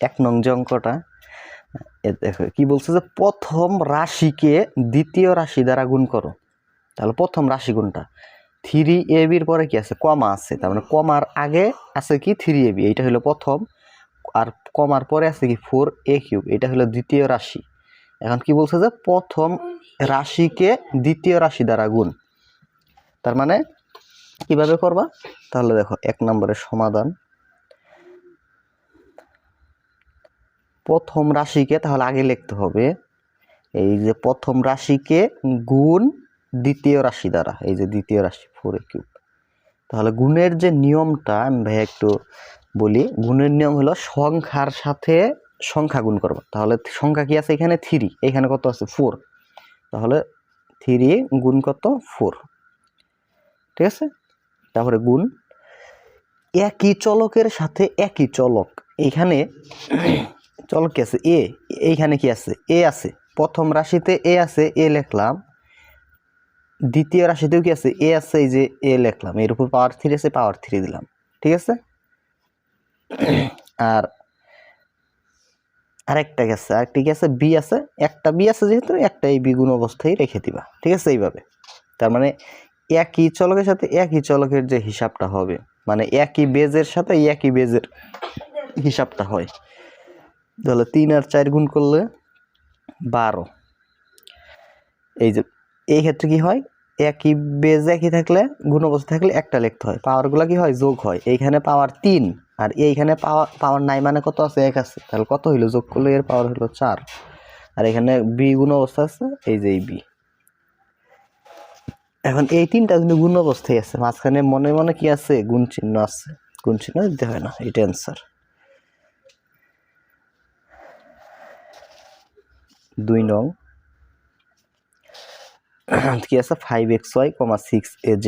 1 নং যে অঙ্কটা দেখো কি বলছে যে প্রথম রাশিকে দ্বিতীয় রাশি দ্বারা গুণ করো। তাহলে প্রথম রাশি কোনটা? 3ab এর পরে কি আছে? কমা আছে, তার মানে কমার আগে আছে কি 3ab, এইটা হলো প্রথম, আর কমার পরে আছে কি 4a³ এটা হলো দ্বিতীয় রাশি। এখন কি বলছে যে প্রথম রাশিকে দ্বিতীয় রাশি দ্বারা গুণ। তার মানে কিভাবে করবা? তাহলে দেখো 1 নম্বরের সমাধান, প্রথম রাশিকে তাহলে আগে লিখতে হবে এই যে প্রথম রাশিকে গুণ দ্বিতীয় রাশি দ্বারা, এই যে দ্বিতীয় রাশি 4a³। তাহলে গুণের যে নিয়মটা আমি ভাই একটু বলি। গুণের নিয়ম হলো সংখ্যার সাথে সংখ্যা গুণ করবো। তাহলে সংখ্যা কি আছে? এখানে 3, এখানে কত আছে? 4। তাহলে 3 গুণ কত? 4, ঠিক আছে। তারপরে গুণ একই চলকের সাথে একই চলক। এইখানে চলক কি আছে? এ। এইখানে কি আছে? এ আছে। প্রথম রাশিতে এ আছে, এ লিখলাম। দ্বিতীয় রাশিতেও কি আছে? এ আছে, এই যে এ লিখলাম। এর উপর পাওয়ার 3 আছে, পাওয়ার 3 দিলাম, ঠিক আছে। আর আরেকটা গেছে, আরেকটি গেছে বি আছে, একটা বি আছে যেহেতু একটা এই বি গুণ অবস্থায় রেখে দিবা, ঠিক আছে। এইভাবে তার মানে একই চলকের সাথে একই চলকের যে হিসাবটা হবে, মানে একই বেজের সাথে একই বেজের হিসাবটা হয়। তাহলে 3 আর 4 গুণ করলে 12। এই যে এই ক্ষেত্রে কি হয়? একই বেজ একই থাকলে গুণ অবস্থা থাকলে একটা লিখতে হয়, পাওয়ারগুলো কি হয়? যোগ হয়। এইখানে পাওয়ার 3 আর এইখানে পাওয়ার নাই, মানে কত আছে? 1 আছে। তাহলে কত হইলো? যোগ করলে এর পাওয়ার হলো 4। আর এখানে বি গুণ অবস্থা আছে, এই যে এই বি। এখন এই 3টা কিন্তু গুণ অবস্থায় আছে, মাঝখানে মনে মনে কি আছে? গুণ চিহ্ন আছে। গুণ চিহ্ন দিতে হয় না, এটা অ্যান্সার। 2 নং কি আছে? 5xy, 6az,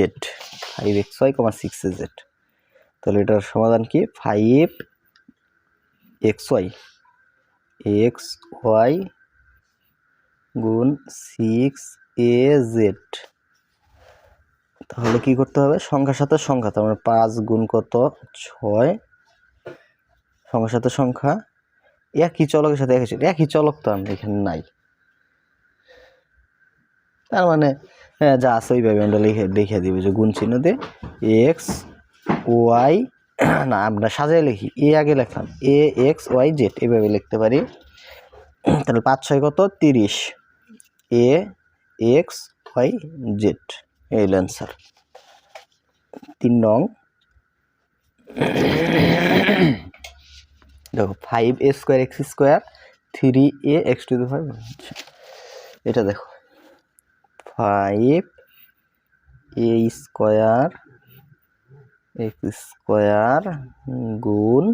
5xy, 6az। তাহলে এটার সমাধান কি? 5xy গুণ 6az। তাহলে কি করতে হবে? সংখ্যার সাথে সংখ্যা, তার মানে 5 গুণ কত? 6। সংখ্যার সাথে সংখ্যা, একই চলকের সাথে একই চলক তো আমরা এখানে নাই, তার মানে যা আছে ওইভাবে আমরা লিখে দিব যে গুণ চিহ্ন দিয়ে এক্স ওয়াই, না আমরা সাজায় লিখি, এ আগে লিখলাম, AXYZ এইভাবে লিখতে পারি। তাহলে 5 6 কত? 30, AXYZ এই অ্যান্সার। 3 নং দেখো 5a² x², 3ax²। এটা দেখো 5a² x² গুণ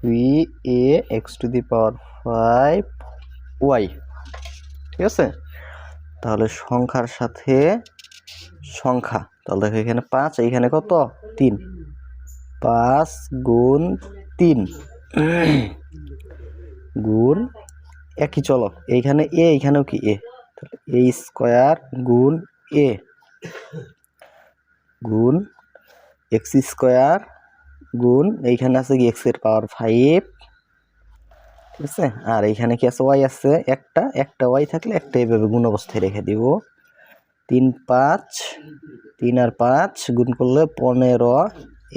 3ax⁵y, ঠিক আছে। তাহলে সংখ্যার সাথে সংখ্যা, তাহলে দেখো এখানে 5, এইখানে কত? 3। 5 গুণ 3 গুণ একই চলক, এইখানে এ, এইখানেও কি এ, তাহলে a² গুণ a গুণ x² গুণ এইখানে আছে কি x এর পাওয়ার 5, ঠিক আছে। আর এইখানে কি আছে? y আছে একটা y থাকলে একটা এইভাবে গুণ অবস্থায় রেখে দিব। 3 5, 3 আর 5 গুণ করলে 15,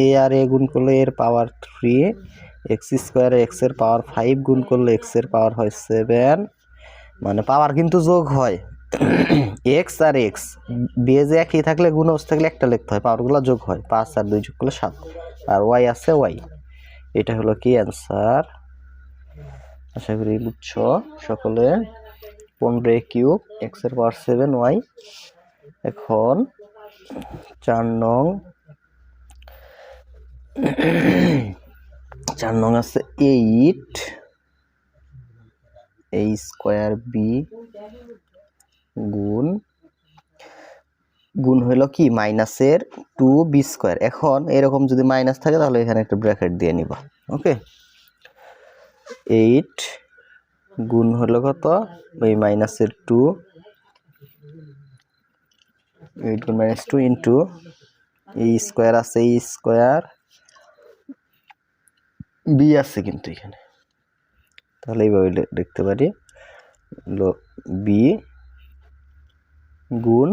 a আর a গুণ করলে এর পাওয়ার 3, x² x এর পাওয়ার 5 গুণ করলে x এর পাওয়ার হয় 7, মানে পাওয়ার কিন্তু যোগ হয়। x আর x বেজে একই থাকলে গুণ অবস্থা থাকলে একটা লিখতে হয়, পাওয়ারগুলো যোগ হয়। 5 আর 2 যোগ করলে 7, আর y আছে y। এটা হলো কি অ্যান্সার। আশা করি বুঝছো সকলে। 15a³ x এর পাওয়ার 7y। এখন 4 নং আছে 8 a² b গুণ হইলো কি? মাইনাসের 2b²। এখন এরকম যদি মাইনাস থাকে তাহলে এখানে একটা ব্র্যাকেট দিয়ে নিবা, ওকে। 8 গুণ হলো কত? ওই মাইনাসের 2, 8 গুণ -2 ইন্টু a² আছে a² বি আছে কিন্তু এখানে, তাহলে এইভাবে দেখতে পারি হলো বি গুণ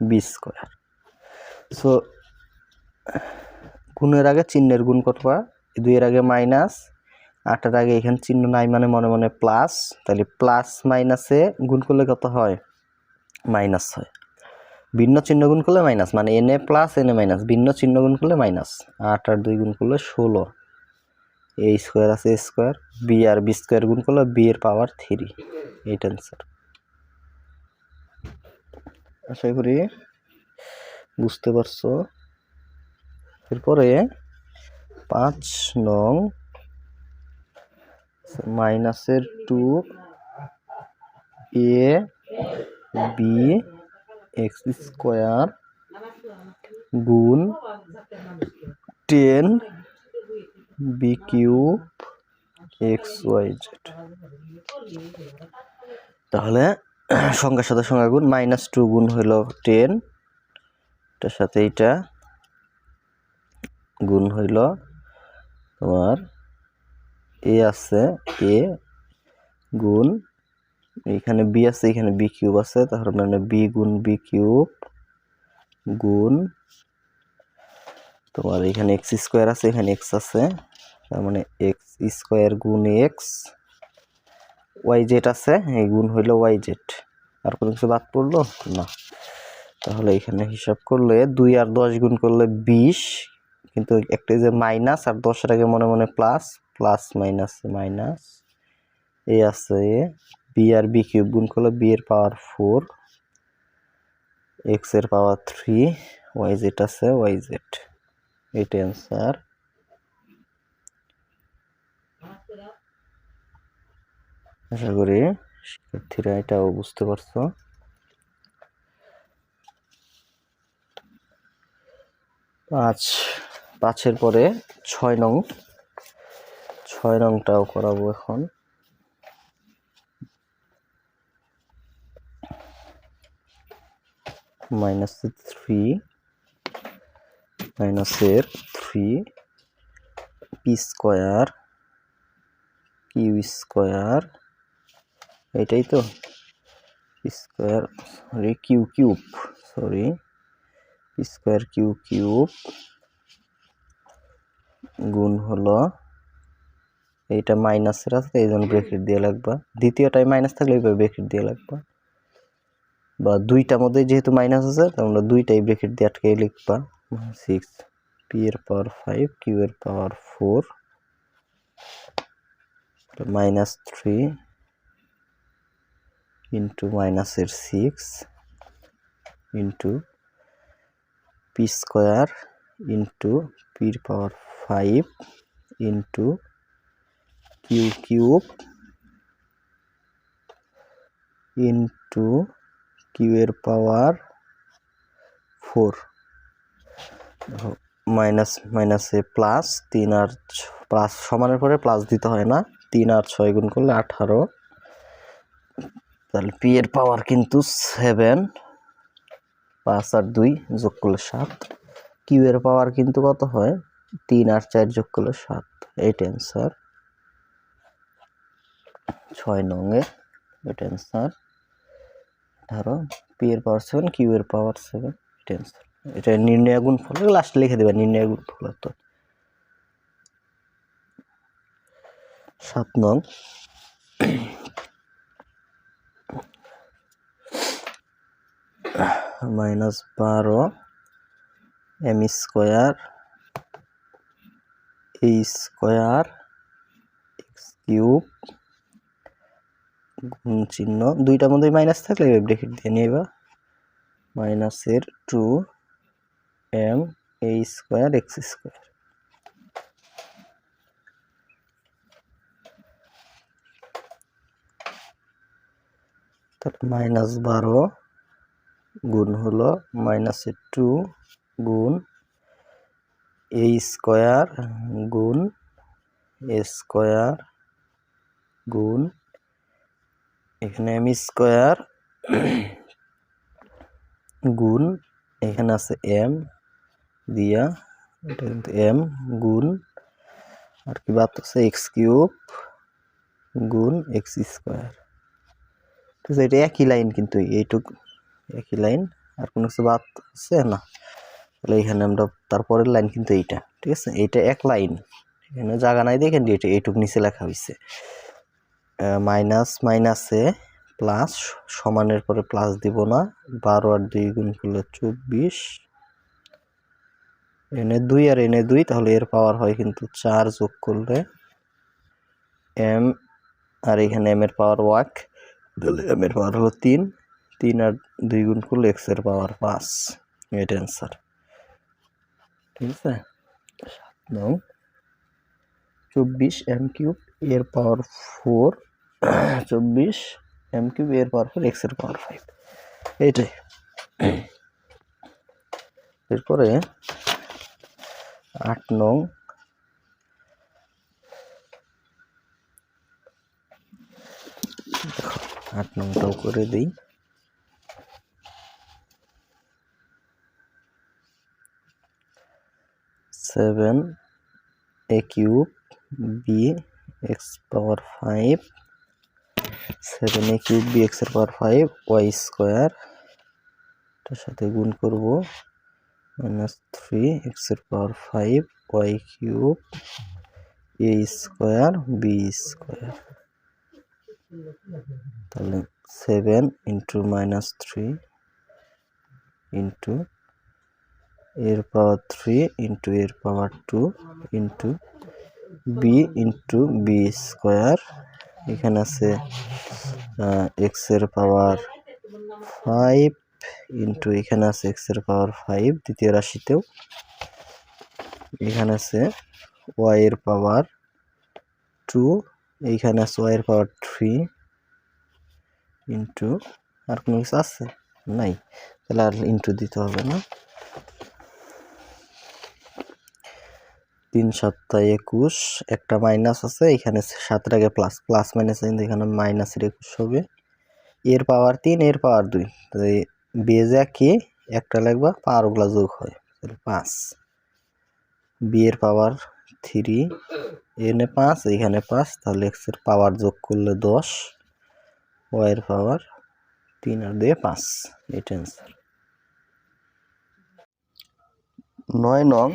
বি স্কোয়ার। সো গুণের আগে চিহ্নের গুণ করবা, 2 এর আগে মাইনাস, 8-এর আগে এখানে চিহ্ন নাই মানে মনে মনে প্লাস, তাহলে প্লাস মাইনাসে গুণ করলে কত হয়? মাইনাস হয়। ভিন্ন চিহ্ন গুণ করলে মাইনাস, মানে এনে প্লাস এনে মাইনাস, ভিন্ন চিহ্ন গুণ করলে মাইনাস। 8 আর 2 গুণ করলে 16, এ স্কোয়ার আছে এ স্কোয়ার, বি আর বি স্কোয়ার গুণ করলে বি এর পাওয়ার 3, এইটা অ্যান্সার। আশা করি বুঝতে পারছো। এরপরে 5 নং মাইনাসের 2 এ বি এক্স স্কোয়ার গুণ 10 b cube x y z. তাহলে সংখ্যার সাথে সংখ্যা গুণ, -2 গুণ হইল 10, এটার সাথে এইটা গুণ হইল তোমার এ আছে এ গুণ, এখানে বি আছে এখানে বি কিউব আছে, তাহলে মানে বি গুণ বি কিউব গুণ তোমার এখানে এক্স স্কোয়ার আছে এখানে এক্স আছে, তার মানে এক্স স্কোয়ার গুণ এক্স, ওয়াই জেড আছে এই গুণ হইল ওয়াই জেড। আর কোনো কিছু বাদ পড়লো না। তাহলে এখানে হিসাব করলে 2 আর 10 গুণ করলে 20, কিন্তু একটা যে মাইনাস আর 10-এর আগে মনে মনে প্লাস, প্লাস মাইনাস মাইনাস, এ আছে এ, বি আর বি কিউব গুণ করলে বি এর পাওয়ার 4, এক্স এর পাওয়ার 3, ওয়াই জেড আছে ওয়াই জেড, এটা অ্যান্সার। আশা করি শিক্ষার্থীরা এটাও বুঝতে পারছো। 5-এর পরে 6 নংটাও করাবো এখন। -3 পি স্কোয়ার কিউ স্কোয়ার, এটাই তো square sorry q cube sorry p square q cube গুণ হলো, এইটা মাইনাসের আছে এই জন্য ব্রেকেট দিয়ে লাগবা, দ্বিতীয়টাই মাইনাস থাকলে এইভাবে ব্রেকেট দিয়ে লাগবা, বা দুইটার মধ্যে যেহেতু মাইনাস আছে তোমরা দুইটাই ব্রেকেট দিয়ে আটকে লিখবা। 6 পি এর পাওয়ার 5 কিউ এর পাওয়ার 4 -3 ইন্টু মাইনাসের 6 ইন্টু পি স্কোয়ার ইন্টু পির power 5 into q cube into q এর পাওয়ার 4, মাইনাস মাইনাসে প্লাস, 3 আর প্লাস সমানের পরে প্লাস দিতে হয় না, 3 আর 6 গুণ করলে 18, তাহলে পি এর পাওয়ার কিন্তু 7, 5 আর 2 যোগ করলে 7, কিউ এর পাওয়ার কিন্তু কত হয় 3 আর 4 যোগ করলে 7, এইটা অ্যান্সার। 6 নংয়ে এটা অ্যান্সার। ধরো পি এর পাওয়ার 7 কিউ এর পাওয়ার 7, এটা অ্যান্সার। এটা নির্ণয় গুণফল লাস্টে লিখে দেবে নির্ণয় গুণফল। তো 7 নং -12 এম স্কোয়ার এ স্কোয়ার এক্স কিউব গুণ চিহ্ন, দুইটার মধ্যে মাইনাস থাকলে ব্রেকেট দিয়ে নিবা, মাইনাসের 2 M A square x square. -12 গুণ হলো -2 গুণ এ স্কোয়ার গুণ এ স্কোয়ার গুণ এখানে এম স্কোয়ার গুণ এখানে আছে এম দিয়া, এটা কিন্তু এম গুণ আর কি বাদ আছে এক্স কিউব গুণ এক্স স্কোয়ার। ঠিক আছে, এটা একই লাইন, কিন্তু এইটুকু একই লাইন, আর কোনো কিছু বাদ আছে না। তাহলে এখানে আমরা তারপরের লাইন কিন্তু এইটা, ঠিক আছে, এইটা এক লাইন, এখানে জায়গা নাই দেখেন, এটা এইটুকু নিচে লেখা হয়েছে। মাইনাস মাইনাসে প্লাস, সমানের পরে প্লাস দিব না, 12 আর 2 গুণ করলে 24, এনে 2 আর এনে 2, তাহলে এর পাওয়ার হয় কিন্তু 4, যোগ করলে এম, আর এখানে এম এর পাওয়ার 1, তাহলে এম এর পাওয়ার হলো 3, 3 আর 2 গুণ করলে এক্স এর পাওয়ার 5, এটা অ্যান্সার। ঠিক আছে, 24 এম কিউব এর পাওয়ার 4, 24 এম কিউব এর পাওয়ার 4 এক্স এর পাওয়ার 5, এইটাই। এরপরে 8 নং, দেখো 8 নংটাও করে দিই। সেভেন এ কিউব বি এক্স পাওয়ার 5, 7 এ কিউব বি এক্স এর পাওয়ার 5 ওয়াই স্কোয়ার, এটার সাথে গুণ করব -3 এক্স এর পাওয়ার 5 ওয়াই কিউব এ স্কোয়ার বি স্কোয়ার, তাহলে 7 ইন্টু -3 ইন্টু এর পাওয়ার 3 ইন্টু এর power 2 into b into b square, এখানে আছে এক্স এর পাওয়ার 5 ইন্টু এখানে আছে এক্স এর পাওয়ার 5 দ্বিতীয় রাশিতেও, এখানে আছে ওয়াই এর পাওয়ার 2, এইখানে আছে ওয়াই এর পাওয়ার 3 ইন্টু, আর কোনো কিছু আছে নাই, তাহলে আর ইন্টু দিতে হবে না। 3 7 21, একটা মাইনাস আছে, এখানে 7 আগে প্লাস, প্লাস মাইনাস কিন্তু এখানে মাইনাসের 21 হবে, এর পাওয়ার 3 এর পাওয়ার 2, তাহলে বেজা কি একটা লাগবা, পাওয়ারগুলো যোগ হয়, তাহলে 5, বি এর পাওয়ার 3 এনে 5 এখানে 5, তাহলে এক্স এর পাওয়ার যোগ করলে 10, ওয়াই এর পাওয়ার 3 আর 2 5, এটা অ্যান্সার। 9 নং,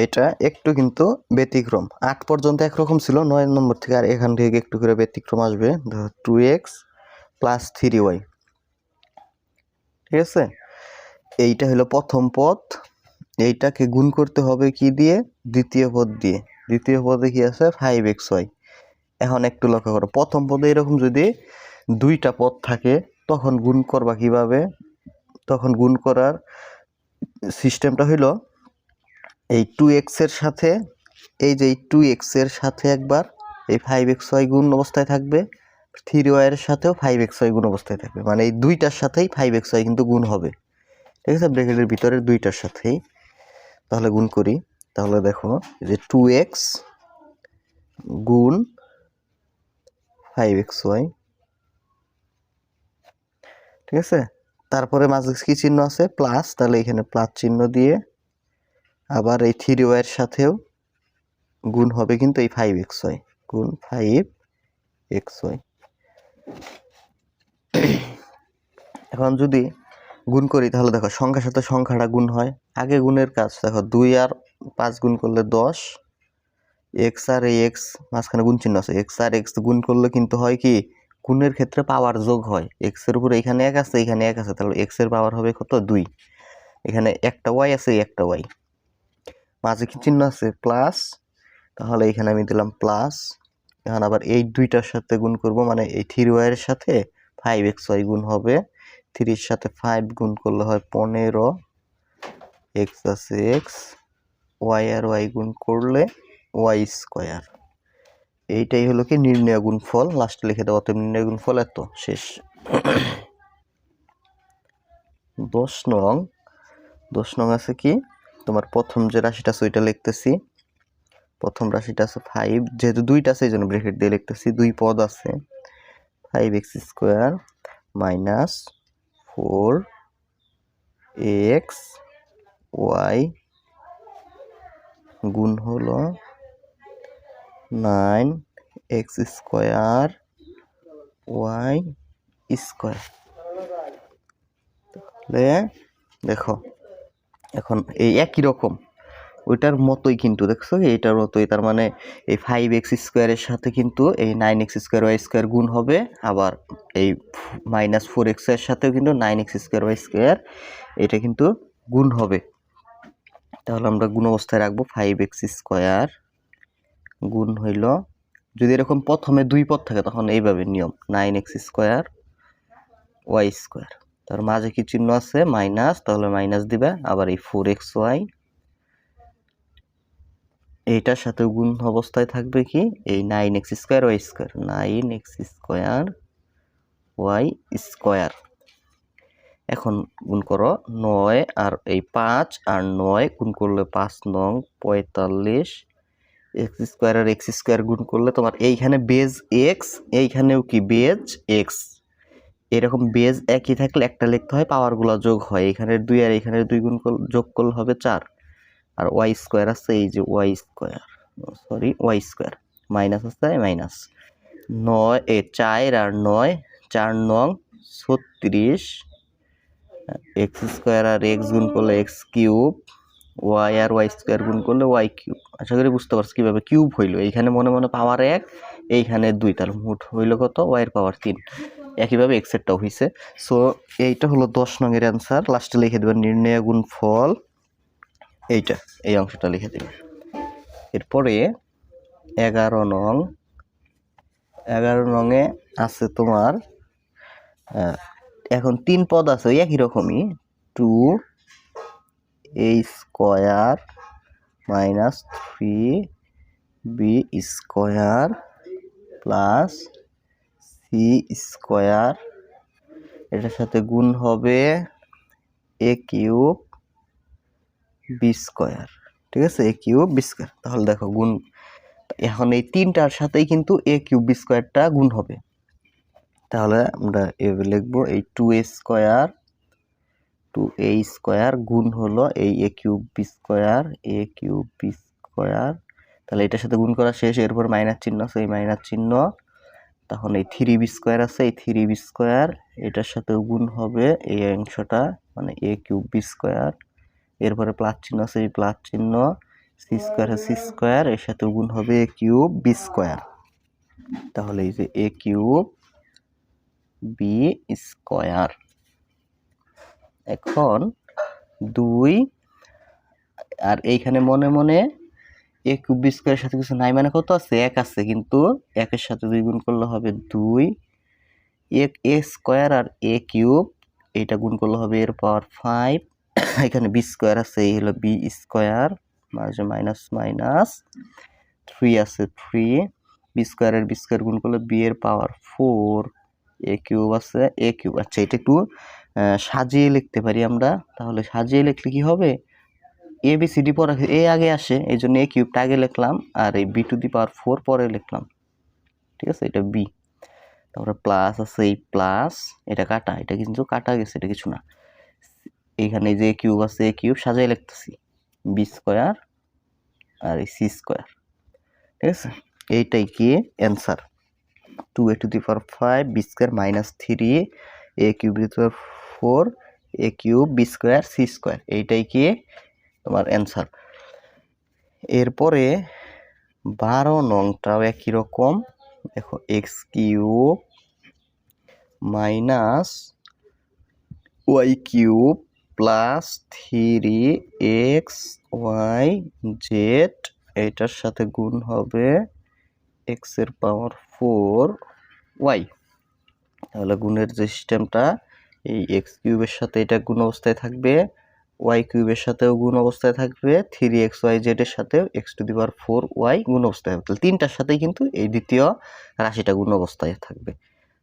এটা একটু কিন্তু ব্যতিক্রম, 8 পর্যন্ত একরকম ছিল, 9 নম্বর থেকে আর এখান থেকে একটু করে ব্যতিক্রম আসবে। 2x প্লাস 3y, ঠিক আছে, এইটা হলো প্রথম পদ, এইটাকে গুণ করতে হবে কি দিয়ে, দ্বিতীয় পদ দিয়ে, দ্বিতীয় পদে কি আছে 5xy। এখন একটু লক্ষ্য করো, প্রথম পদে এরকম যদি দুইটা পদ থাকে তখন গুণ করবা কিভাবে, তখন গুণ করার সিস্টেমটা হইল এই 2x এর সাথে, এই যে 2x এর সাথে একবার এই 5xy গুণ অবস্থায় থাকবে, 3y এর সাথেও 5xy গুণ অবস্থায় থাকবে, মানে এই দুইটার সাথেই 5xy কিন্তু গুণ হবে, ঠিক আছে, ব্র্যাকেটের ভিতরের দুইটার সাথেই। তাহলে গুণ করি, তাহলে দেখো যে 2x গুণ 5xy, ঠিক আছে, তারপরে মাঝে কি চিহ্ন আছে প্লাস, তাহলে এখানে প্লাস চিহ্ন দিয়ে আবার এই 3y এর সাথেও গুণ হবে কিন্তু এই 5xy, গুণ 5xy। এখন যদি গুণ করি তাহলে দেখো সংখ্যার সাথে সংখ্যাটা গুণ হয়, আগে গুণের কাজ দেখো 2 আর 5 গুণ করলে 10, এক্স আর এই এক্স মাঝখানে গুণ চিহ্ন আছে, এক্স আর এক্স গুণ করলে কিন্তু হয় কি গুণের ক্ষেত্রে পাওয়ার যোগ হয়, এক্স এর উপরে এখানে 1 আছে এখানে 1 আছে, তাহলে এক্স এর পাওয়ার হবে কত 2, এখানে একটা ওয়াই আছে একটা ওয়াই, মাঝে কি চিহ্ন আছে প্লাস, তাহলে এখানে আমি দিলাম প্লাস। এখন আবার এই দুইটার সাথে গুণ করব, মানে এই 3y এর সাথে 5xy গুণ হবে, 3 এর সাথে 5 গুণ করলে হয় 15, এক্স আছে এক্স, ওয়াই আর ওয়াই গুণ করলে ওয়াই স্কোয়ার, এইটাই হলো কি নির্ণয় গুণফল, লাস্টে লিখে দেওয়া, অতএব নির্ণয় গুণফল এত, শেষ। 10 নং, 10 নং আছে কি তোমার প্রথম যে রাশিটা আছে ওইটা লিখতেছি, প্রথম রাশিটা আছে 5, যেহেতু দুইটা আছে এই জন্য ব্র্যাকেট দিয়ে লিখতেছি, দুই পদ আছে, 5x square minus 4x y গুণ হলো 9x স্কোয়ার ওয়াই স্কোয়ার। তাহলে দেখো এখন এই একই রকম ওইটার মতোই কিন্তু দেখছো এইটার মতোই, তার মানে এই 5x স্কোয়ারের সাথে কিন্তু এই 9x স্কোয়ার ওয়াই স্কোয়ার গুণ হবে, আবার এই -4x এর সাথেও কিন্তু 9x স্কোয়ার ওয়াই স্কোয়ার এটা কিন্তু গুণ হবে। তাহলে আমরা গুণ অবস্থায় রাখবো 5x স্কোয়ার গুণ হইল, যদি এরকম প্রথমে দুই পদ থাকে তখন এইভাবে নিয়ম 9x স্কোয়ার ওয়াই স্কোয়ার, তার মাঝে কি চিহ্ন আছে মাইনাস, তাহলে মাইনাস দিবে, আবার এই 4xy এইটার সাথে গুণ অবস্থায় থাকবে কি এই 9x square y square, 9x square y square. এখন গুণ করো 9 আর এই 5 আর 9 গুণ করলে 5 নং 45, এক্স স্কোয়ার আর এক্স স্কোয়ার গুণ করলে তোমার এইখানে বেজ এক্স, এইখানেও কি বেজ এক্স, এরকম বেজ একই থাকলে একটা লিখতে হয় পাওয়ারগুলো যোগ হয়, এখানের 2 আর এখানের 2 গুণ যোগ করলে হবে 4, আর ওয়াই স্কোয়ার আছে এই যে y square, sorry y square minus আছে মাইনাস 9 4 আর 9 4 নং 36, এক্স স্কোয়ার আর এক্স গুণ করলে এক্স কিউব, ওয়াই আর ওয়াই স্কোয়ার গুণ করলে ওয়াই কিউব। আশা করি বুঝতে পারছি কিভাবে কিউব হইলো, এইখানে মনে মনে পাওয়ার 1 এইখানে 2, তাহলে মোট হইলো কত ওয়াই এর পাওয়ার 3, একইভাবে এক্স এরটাও হইছে। সো এইটা হলো 10 নং এর অ্যান্সার। লাস্টে লিখে দেবেন নির্ণয় গুণফল, এইটা এই অংশটা লিখে দেবেন। এরপরে 11 নং, 11 নংয়ে আছে তোমার এখন 3 পদ আছে একই রকমই, 2a square minus 3b square plus c square, এটার সাথে গুণ হবে এ কিউব বি স্কোয়ার, ঠিক আছে, এ কিউব বি স্কোয়ার। তাহলে দেখো গুণ, এখন এই তিনটার সাথেই কিন্তু এ কিউব বি স্কোয়ারটা গুণ হবে, তাহলে আমরা এভাবে লিখবো এই 2a স্কোয়ার 2a স্কোয়ার গুণ হলো এই এ কিউব বি স্কোয়ার, এ কিউব বি স্কোয়ার, তাহলে এটার সাথে গুণ করা শেষ, এরপর মাইনাস চিহ্ন আছে এই মাইনাস চিহ্ন, তখন এই 3b স্কোয়ার আছে এই 3b স্কোয়ার, এটার সাথে গুণ হবে এই অংশটা মানে এ কিউব বি স্কোয়ার, এরপরে প্লাস চিহ্ন আছে এই প্লাস চিহ্ন, সি স্কোয়ার সি স্কোয়ার, এর সাথে গুণ হবে এ কিউব বি স্কোয়ার, তাহলে এই যে এ কিউব বি স্কোয়ার। এখন 2 আর এইখানে মনে মনে এ কিউব বি স্কোয়ারের সাথে কিছু নাই মানে কত আছে 1 আছে, কিন্তু 1 এর সাথে 2 গুণ করলে হবে 2, এ স্কোয়ার আর এ কিউব এইটা গুণ করলে হবে এর পাওয়ার 5, এখানে বি স্কোয়ার আছে এই হলো বি স্কোয়ার, মাঝে মাইনাস মাইনাস 3 আছে 3, বি স্কোয়ারের বি স্কোয়ার গুণ করলে বি এর পাওয়ার 4, এ কিউব আছে এ কিউব। আচ্ছা এটা একটু সাজিয়ে লিখতে পারি আমরা, তাহলে সাজিয়ে লিখলে কি হবে এ বি সি ডি পরে এ আগে আসে এই জন্য এ কিউবটা আগে লিখলাম, আর এই বি টু দি পাওয়ার 4 পরে লিখলাম, ঠিক আছে, এটা বি। তারপরে প্লাস আছে এই প্লাস, এটা কাটা, এটা কিন্তু কাটা গেছে, এটা কিছু না, এইখানে যে কিউব আছে এ কিউব সাজাই লিখতেছি বি স্কোয়ার আর এই সি স্কোয়ার, ঠিক আছে, এইটাই কি answer 2a to the power 5 b square minus 3 a cube to the power 4 a cube b square c square, এইটাই কি তোমার অ্যান্সার। এরপরে 12 নংটাও একই রকম, দেখো x cube minus y cube plus 3x y z, এটার সাথে গুণ হবে এক্স এর পাওয়ার 4 ওয়াই। তাহলে গুণের যে সিস্টেমটা এই এক্স কিউবের সাথে এটা গুণ অবস্থায় থাকবে, ওয়াই কিউবের সাথেও গুণ অবস্থায় থাকবে, 3xy জেড এর সাথেও x to the power 4 y গুণ অবস্থায় থাকবে, তাহলে তিনটার সাথেই কিন্তু এই দ্বিতীয় রাশিটা গুণ অবস্থায় থাকবে।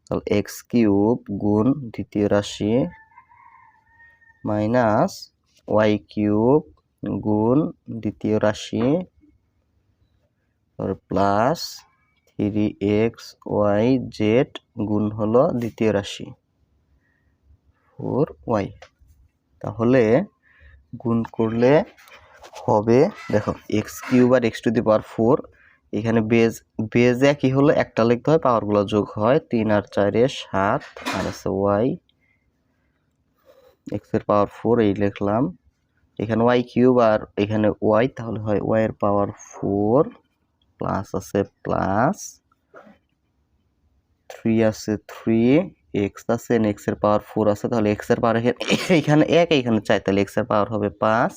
তাহলে এক্স কিউব গুণ দ্বিতীয় রাশি মাইনাস ওয়াই কিউব গুণ দ্বিতীয় রাশি প্লাস 3xy জেড গুণ হলো দ্বিতীয় রাশি 4y। তাহলে গুণ করলে হবে দেখো এক্স কিউব আর এক্স টু দি পাওয়ার 4 এখানে বেজ একই হলে একটা লিখতে হয়, পাওয়ারগুলো যোগ হয়, 3 আর 4 7, আর আছে ওয়াই এক্স এর পাওয়ার 4 এই লিখলাম। এখানে ওয়াই কিউব আর এখানে ওয়াই, তাহলে হয় ওয়াই এর পাওয়ার 4 প্লাস আছে প্লাস 3 আছে 3 এক্স আছে, এক্স এর পাওয়ার 4 আছে, তাহলে এক্স এর পাওয়ার এখানে 1 এখানে 4, তাহলে এক্স এর পাওয়ার হবে 5,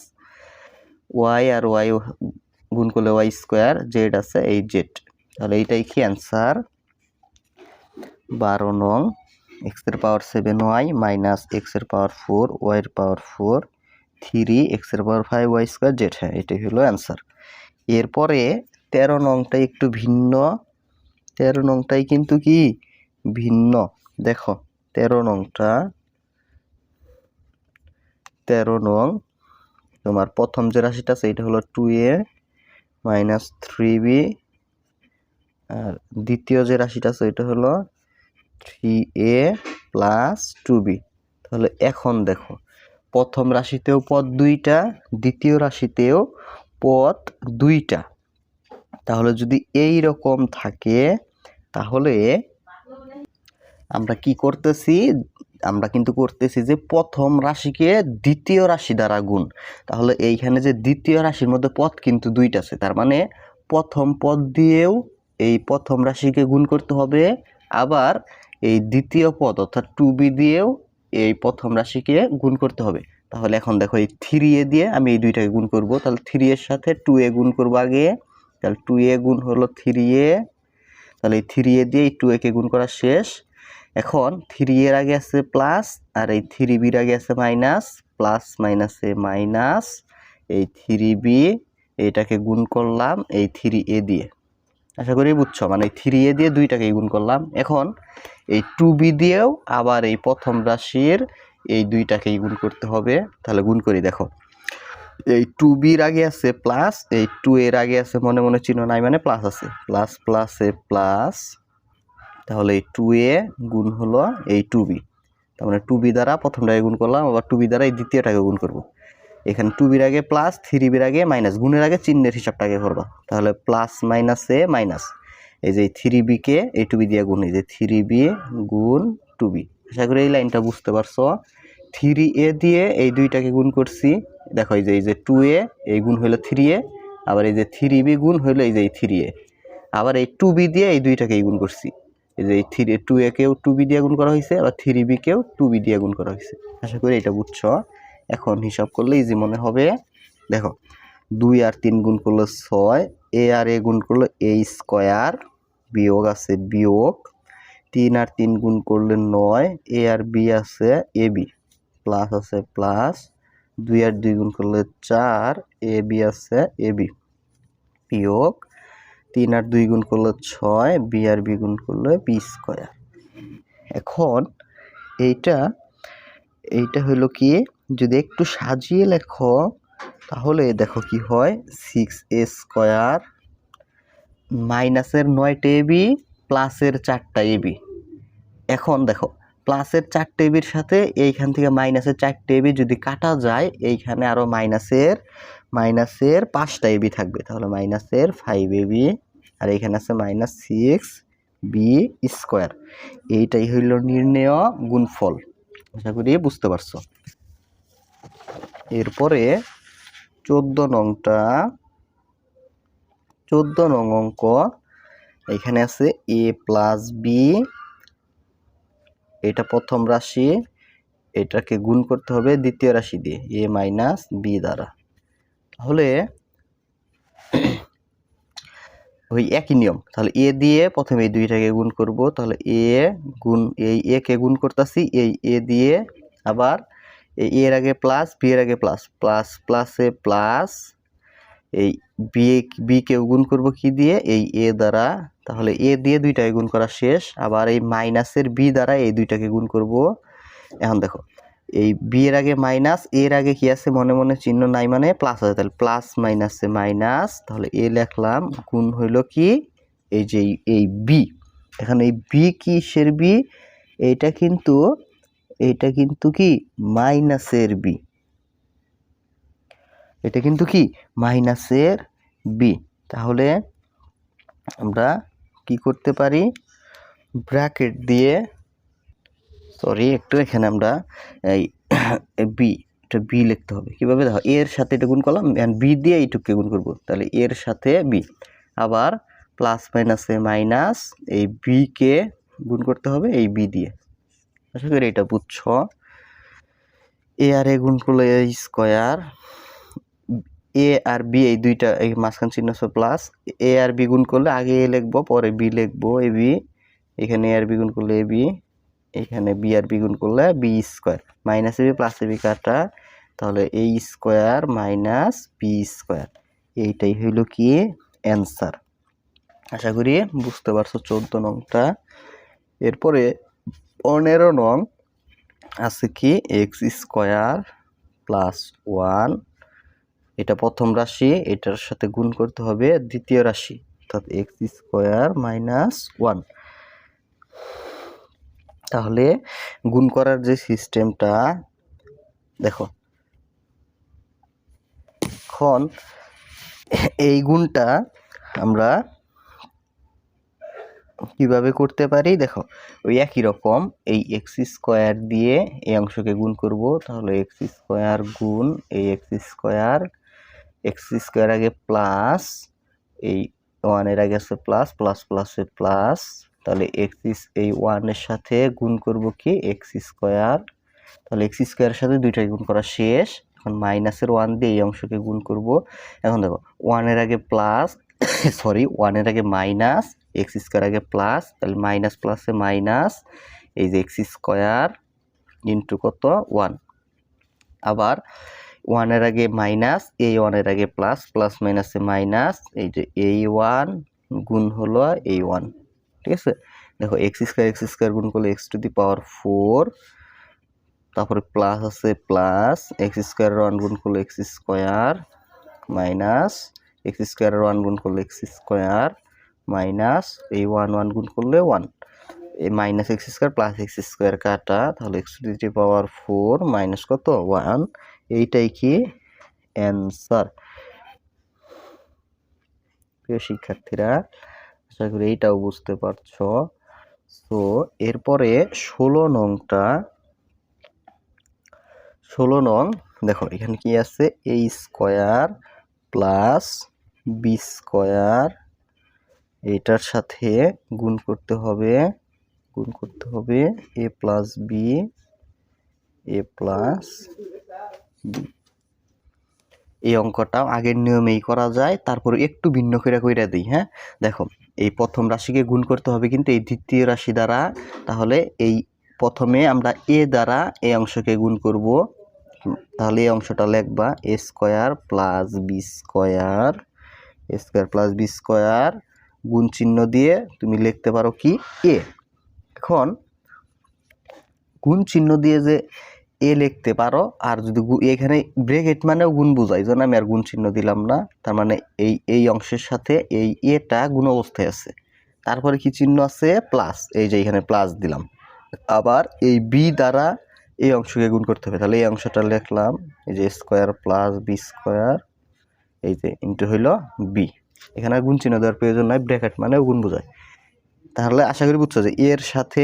ওয়াই আর ওয়াই গুণ করলে ওয়াই স্কোয়ার, জেড আছে এই জেড, তাহলে এইটাই কি অ্যান্সার 12 নং। এক্স এর পাওয়ার 7 ওয়াই মাইনাস এক্স এর পাওয়ার 4 ওয়াই এর পাওয়ার 4 3 এক্স এর পাওয়ার 5 ওয়াই স্কোয়ার জেড, হ্যাঁ এটাই হলো অ্যান্সার। এরপরে 13 নংটা একটু ভিন্ন, 13 নংটাই কিন্তু কি ভিন্ন, দেখো 13 নংটা, 13 নং তোমার প্রথম যে রাশিটা আছে এটা হলো 2a মাইনাস 3b, আর দ্বিতীয় যে রাশিটা আছে এটা হলো 3a প্লাস 2b। তাহলে এখন দেখো প্রথম রাশিতেও পদ দুইটা, দ্বিতীয় রাশিতেও পদ দুইটা, তাহলে যদি এই রকম থাকে তাহলে আমরা কি করতেছি, আমরা কিন্তু করতেছি যে প্রথম রাশিকে দ্বিতীয় রাশি দ্বারা গুণ। তাহলে এইখানে যে দ্বিতীয় রাশির মধ্যে পদ কিন্তু দুইটা আছে, তার মানে প্রথম পদ দিয়েও এই প্রথম রাশিকে গুণ করতে হবে, আবার এই দ্বিতীয় পদ অর্থাৎ 2b দিয়েও এই প্রথম রাশিকে গুণ করতে হবে। তাহলে এখন দেখো এই 3a দিয়ে আমি এই দুইটাকে গুণ করব, তাহলে 3 এর সাথে 2a গুণ করব আগে, তাহলে 2a গুণ হলো 3a, তাহলে এই 3a দিয়ে এই 2a কে গুণ করা শেষ। এখন 3 এর আগে আছে প্লাস আর এই 3b এর আগে আছে মাইনাস, প্লাস মাইনাসে মাইনাস, এই 3b এইটাকে গুণ করলাম এই 3a দিয়ে, আশা করি বুঝছো, মানে 3a দিয়ে দুইটাকে গুণ করলাম। এখন এই 2b দিয়েও আবার এই প্রথম রাশির এই দুইটাকেই গুণ করতে হবে, তাহলে গুণ করি, দেখো এই 2b এর আগে আছে প্লাস, এই 2 এর আগে আছে মনে মনে চিহ্ন নাই মানে প্লাস আছে, প্লাস প্লাসে প্লাস, তাহলে এই 2a গুণ হলো এই 2b, তার মানে 2b দ্বারা প্রথমটাকে গুণ করলাম, আবার 2b দ্বারা এই দ্বিতীয়টাকে গুণ করব। এখানে 2b এর আগে প্লাস, 3b এর আগে মাইনাস, গুণের আগে চিহ্নের হিসাবটাকে করবা, তাহলে প্লাস মাইনাসে মাইনাস, এই যে 3b কে এই 2b দিয়ে গুণ, এই যে 3b গুণ 2b। আশা করি এই লাইনটা বুঝতে পারছো। 3a দিয়ে এই দুইটাকে গুণ করছি, দেখো এই যে 2a এই গুণ হলো 3a, আবার এই যে 3b গুণ হলো এই যে 3a, আবার এই 2b দিয়ে এই দুইটাকে গুণ করছি, এই যে 2a কেও 2b দিয়ে গুণ করা হয়েছে, আবার 3b কেও 2b দিয়ে গুণ করা হয়েছে। আশা করি এটা বুঝছো। এখন হিসাব করলে ইজি মনে হবে। দেখো 2 আর 3 গুণ করলে 6, a আর a গুণ করলে a স্কয়ার, বিয়োগ আছে বিয়োগ, 3 আর 3 গুণ করলে 9, a আর b আছে ab, প্লাস আছে প্লাস, 2 আর 2 গুণ করলে 4, a b আছে ab, বিয়োগ 3 আর 2 গুণ করলে 6, b আর b গুণ করলে b স্কয়ার। এখন এইটা হলো কি, যদি একটু সাজিয়ে লেখো তাহলে দেখো কি হয়, 6a স্কয়ার মাইনাসের 9টা ab প্লাসের 4টা ab। এখন দেখো প্লাসের 4টা এবির সাথে এইখান থেকে মাইনাসের 4টা এবি যদি কাটা যায়, এইখানে আরো মাইনাসের 5টা এবি থাকবে, তাহলে মাইনাসের 5 এবি, আর এইখানে আছে মাইনাস 6b স্কয়ার। এইটাই হইল নির্ণেয় গুণফল। আশা করি বুঝতে পারছো। এরপরে 14 নং অঙ্ক, এখানে আছে a প্লাস b, এটা প্রথম রাশি, এটাকে গুণ করতে হবে দ্বিতীয় রাশি দিয়ে a মাইনাস b দ্বারা। তাহলে ওই একই নিয়ম, তাহলে a দিয়ে প্রথমে এই দুইটাকে গুণ করব, তাহলে a গুণ এই a কে গুণ করতেছি এই a দিয়ে, আবার এই a এর আগে প্লাস, b এর আগে প্লাস, প্লাস প্লাসে প্লাস, এই b কে গুণ করব কি দিয়ে, এই a দ্বারা, তাহলে a দিয়ে দুইটাকে গুণ করা শেষ, আবার এই মাইনাসের b দ্বারা এই দুইটাকে গুণ করব। এখন দেখো এই b এর আগে মাইনাস, এর আগে কি আছে মনে মনে চিহ্ন নাই মানে প্লাস আছে, তাহলে প্লাস মাইনাসে মাইনাস, তাহলে a লিখলাম, গুণ হইল কি এই যে এই b। এখন এই b কিসের b, এইটা কিন্তু কি মাইনাসের b, এটা কিন্তু কি মাইনাসের b। তাহলে আমরা কি করতে পারি, ব্র্যাকেট দিয়ে, সরি একটু এখানে আমরা এই বি, এটা বি লিখতে হবে। কীভাবে দেখো, এর সাথে এটা গুণ করলাম, বি দিয়ে এইটুকু গুণ করব, তাহলে এর সাথে বি। আবার প্লাস মাইনাসে মাইনাস, এই বিকে গুণ করতে হবে এই বি দিয়ে। আশা করি এটা বুঝছো। এ আর এ গুণ করলে এ স্কোয়ার, এ আর বি এই দুইটা এই মাঝখান চিহ্ন আছে প্লাস, এ আর বি গুণ করলে আগে এ লিখবো পরে বি লিখবো, এ বি, এখানে এ আর বি গুণ করলে এ বি, এখানে বি আর বি গুণ করলে B square, minus a B plus a B কাটা, তাহলে এ স্কোয়ার মাইনাস বি স্কোয়ার, এইটাই হইল কি অ্যান্সার। আশা করি বুঝতে পারছো 14 নংটা। এরপরে 15 নং আছে কি এক্স স্কোয়ার প্লাস 1, এটা প্রথম রাশি, এটার সাথে গুণ করতে হবে দ্বিতীয় রাশি, অর্থাৎ এক্স স্কোয়ার মাইনাস 1। তাহলে গুণ করার যে সিস্টেমটা দেখো, এখন এই গুণটা আমরা কিভাবে করতে পারি দেখো, ওই একই রকম এই এক্স স্কোয়ার দিয়ে এই অংশকে গুণ করব, তাহলে এক্স স্কোয়ার গুণ এই এক্স স্কোয়ার আগে প্লাস, এই 1 এর আগে আছে প্লাস, প্লাস প্লাসে প্লাস, তাহলে এক্স এই 1 এর সাথে গুণ করব কি এক্স স্কোয়ার, তাহলে এক্স স্কোয়ারের সাথে দুইটাই গুণ করা শেষ। এখন মাইনাসের 1 দিয়ে এই অংশকে গুণ করব। এখন দেখো 1 এর আগে প্লাস, সরি 1 এর আগে মাইনাস, এক্স স্কোয়ার আগে প্লাস, তাহলে মাইনাস প্লাসে মাইনাস, এই যে এক্স স্কোয়ার ইন্টু কত 1, আবার 1 এর আগে মাইনাস, এই 1 এর আগে প্লাস, প্লাস মাইনাসে মাইনাস, এই যে এই 1 গুণ হলো এই 1, ঠিক আছে। দেখো এক্স স্কোয়ার গুণ করলে এক্স টু দি পাওয়ার 4, তারপরে প্লাস আছে প্লাস, এক্স স্কোয়ার 1 গুণ করলে x square minus, x square 1 গুণ করলে এক্স স্কোয়ার মাইনাস, এই 1 গুণ করলে 1, এই minus x square plus x square কাটা, তাহলে x to the power 4 minus কত 1, এইটাই কি অ্যান্সার। প্রিয় শিক্ষার্থীরা, আশা করি এইটাও বুঝতে পারছো। তো এরপরে 16 নংটা, 16 নং দেখো এখানে কি আছে, এ স্কোয়ার প্লাস বি স্কোয়ার, এটার সাথে গুণ করতে হবে এ প্লাস বি, এ প্লাস বি। এই অঙ্কটাও আগের নিয়মেই করা যায়, তারপরে একটু ভিন্ন করে কইরা দিই। হ্যাঁ দেখো, এই প্রথম রাশিকে গুণ করতে হবে কিন্তু এই দ্বিতীয় রাশি দ্বারা, তাহলে এই প্রথমে আমরা এ দ্বারা এই অংশকে গুণ করব, তাহলে এই অংশটা লিখবা এ স্কোয়ার প্লাস বি স্কোয়ার, এ স্কোয়ার প্লাস বি স্কোয়ার, গুণ চিহ্ন দিয়ে তুমি লিখতে পারো কি এ। এখন গুণ চিহ্ন দিয়ে যে এ লিখতে পারো, আর যদি এখানে ব্র্যাকেট মানেও গুণ বোঝায়, যেন আমি আর গুণ চিহ্ন দিলাম না, তার মানে এই অংশের সাথে এই এটা গুণ অবস্থায় আছে, তারপরে কি চিহ্ন আছে প্লাস, এই যে এখানে প্লাস দিলাম, আবার এই বি দ্বারা এই অংশকে গুণ করতে হবে, তাহলে এই অংশটা লিখলাম এই যে স্কোয়ার প্লাস বি স্কোয়ার, এই যে ইন্টু হইল বি, এখানে গুণ চিহ্ন দেওয়ার প্রয়োজন নয়, ব্র্যাকেট মানেও গুণ বোঝায়। তাহলে আশা করি বুঝছো যে এর সাথে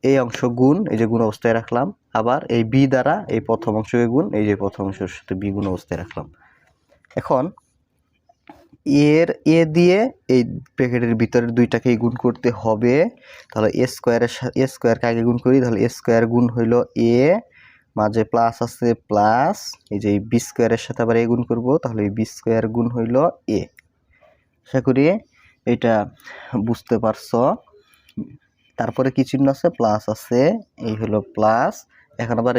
এই অংশ গুণ, এই যে গুণ অবস্থায় রাখলাম, আবার এই বি দ্বারা এই প্রথম অংশকে গুণ, এই যে প্রথম অংশের সাথে বি গুণ অবস্থায় রাখলাম। এখন এর এ দিয়ে এই ব্র্যাকেটের ভিতরের দুইটাকেই গুণ করতে হবে, তাহলে এ স্কোয়ারকে আগে গুণ করি, তাহলে এ স্কোয়ার গুণ হইল এ, মাঝে প্লাস আছে প্লাস, এই যে বি স্কোয়ারের সাথে আবার এ গুণ করব, তাহলে এই বি স্কোয়ার গুণ হইল এ। আশা করি এটা বুঝতে পারছো। তারপরে কি চিহ্ন আছে প্লাস আছে, এই হলো প্লাস। এখন আবার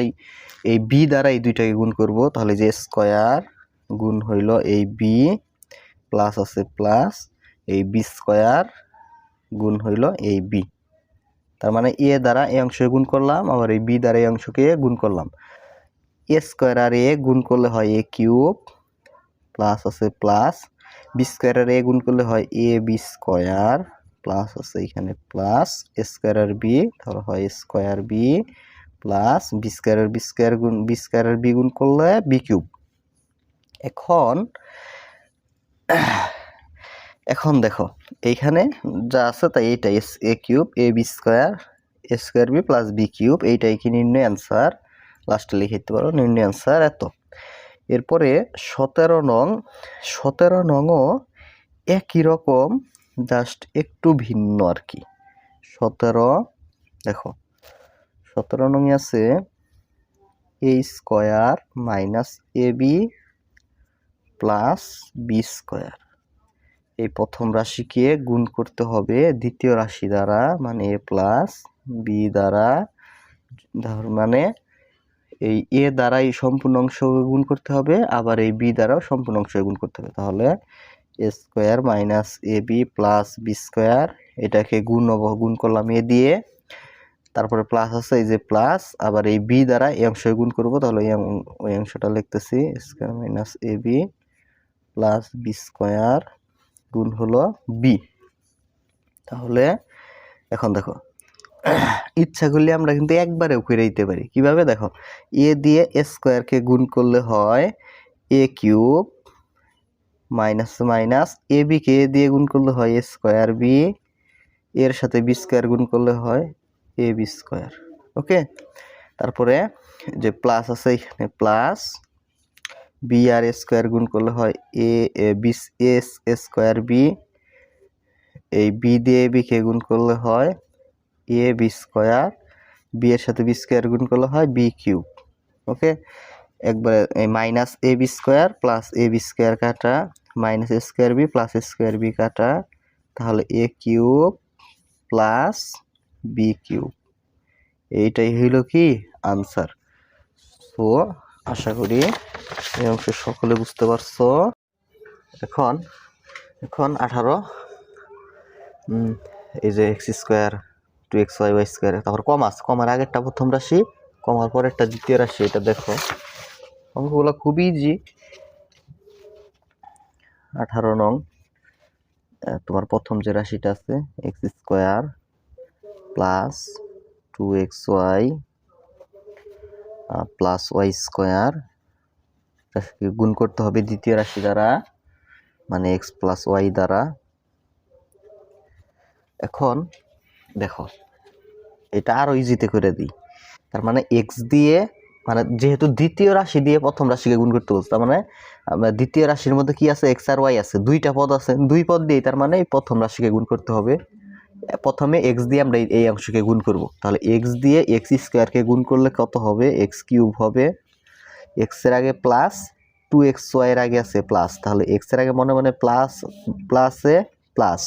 এই বি দ্বারা এই দুইটাকে গুণ করব, তাহলে যে স্কোয়ার গুণ হইল এই বি, প্লাস আছে প্লাস, এই বি স্কোয়ার গুণ হইল এই বি, তার মানে এ দ্বারা এই অংশকে গুণ করলাম, আবার এই বি দ্বারা এই অংশকে গুণ করলাম, এ স্কোয়ার আর এ গুণ করলে হয় এ কিউব, প্লাস আছে প্লাস, বি স্কোয়ার আর এ গুণ করলে হয় এ বি স্কোয়ার, প্লাস আছে এখানে প্লাস, স্কোয়ার আর বি তাহলে হয় square b, plus b square আর বি স্কোয়ার আর বি গুণ করলে বি কিউব। এখন এখন দেখো এইখানে যা আছে তাই এইটাই a cube a b square b plus b cube, এইটাই কি নির্ণয় অ্যান্সার, লাস্টে লিখে দিতে পারো নির্ণয় অ্যান্সার এত। এরপরে 17 নংও একই রকম, জাস্ট একটু ভিন্ন আর কি। 17 দেখো 17 নং আছে এ square minus a B plus b square. এই প্রথম রাশিকে গুণ করতে হবে দ্বিতীয় রাশি দ্বারা, মানে এ প্লাস বি দ্বারা, মানে এই এ দ্বারা এই সম্পূর্ণ অংশ গুণ করতে হবে, আবার এই বি দ্বারাও সম্পূর্ণ অংশ গুণ করতে হবে। তাহলে এ square minus a B plus b square, এটাকে গুণ করলাম এ দিয়ে, তারপরে প্লাস আছে এই যে প্লাস, আবার এই বি দ্বারা এই অংশ গুণ করবো, তাহলে ওই অংশটা লিখতেছি square minus a B plus b square গুণ হলো বি। তাহলে এখন দেখো ইচ্ছা করলে আমরা কিন্তু একবারেও করে দিতে পারি। কিভাবে দেখো, এ দিয়ে এ স্কোয়ারকে গুণ করলে হয় এ cube, minus minus a B কে দিয়ে গুণ করলে হয় এ স্কোয়ার বি, এর সাথে বি স্কোয়ার গুণ করলে হয় এ বি স্কোয়ার। ওকে, তারপরে যে প্লাস আছে এখানে প্লাস বি আর এ স্কোয়ার গুণ করলে হয় A B S square B, এই বি দিয়ে বি কে গুণ করলে হয় এ বি স্কোয়ার, বি এর সাথে বি স্কোয়ার গুণ করলে হয় বি কিউব। ওকে, একবারে minus a b square plus a b square কাটা, minus a square b plus a square b কাটা, তাহলে a cube plus b cube, এইটাই হইল কি আনসার। তো আশা করি এই অংশ সকলে বুঝতে পারছো। এখন 18 এই যে এক্স স্কোয়ার 2xy স্কোয়ার, তারপর কমার আগেরটা প্রথম রাশি, কমার পরেরটা দ্বিতীয় রাশি। এটা দেখো অঙ্কগুলো খুবই ইজি। 18 নং তোমার প্রথম যে রাশিটা আছে x square plus 2xy plus y square, গুণ করতে হবে দ্বিতীয় রাশি দ্বারা, মানে এক্স প্লাস ওয়াই দ্বারা। এখন দেখো এটা আরো ইজিতে করে দিই। তার মানে এক্স দিয়ে, মানে যেহেতু দ্বিতীয় রাশি দিয়ে প্রথম রাশিকে গুণ করতে বলছে, তার মানে দ্বিতীয় রাশির মধ্যে কি আছে এক্স আর ওয়াই আছে, দুইটা পদ আছে, দুই পদ দিয়ে, তার মানে এই প্রথম রাশিকে গুণ করতে হবে। প্রথমে এক্স দিয়ে আমরা এই অংশকে গুণ করব, তাহলে এক্স দিয়ে এক্স স্কোয়ারকে গুণ করলে কত হবে এক্স কিউব হবে, এক্স এর আগে প্লাস 2xy এর আগে আছে প্লাস, তাহলে এক্স এর আগে মনে মনে প্লাস প্লাসে প্লাস,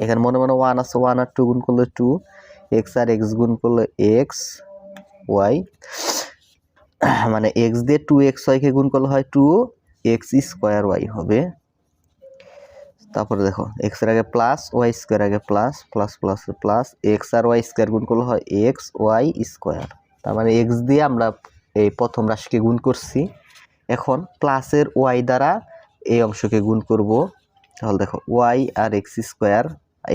এখানে মনে মনে 1 আছে, 1 আর 2 গুণ করলে 2, এক্স আর এক্স গুণ করলে এক্স ওয়াই, মানে এক্স দিয়ে 2xy কে গুণ করলে হয় 2x স্কোয়ার ওয়াই হবে। তারপরে দেখো এক্স এর আগে প্লাস, ওয়াই স্কোয়ার আগে plus, plus plus plus, x আর ওয়াই স্কোয়ার গুণ করলে হয় এক্স ওয়াই স্কোয়ার। তার মানে এক্স দিয়ে আমরা এই প্রথম রাশিকে গুণ করছি, এখন প্লাসের ওয়াই দ্বারা এই অংশকে গুণ করব। তাহলে দেখো ওয়াই আর এক্স স্কোয়ার,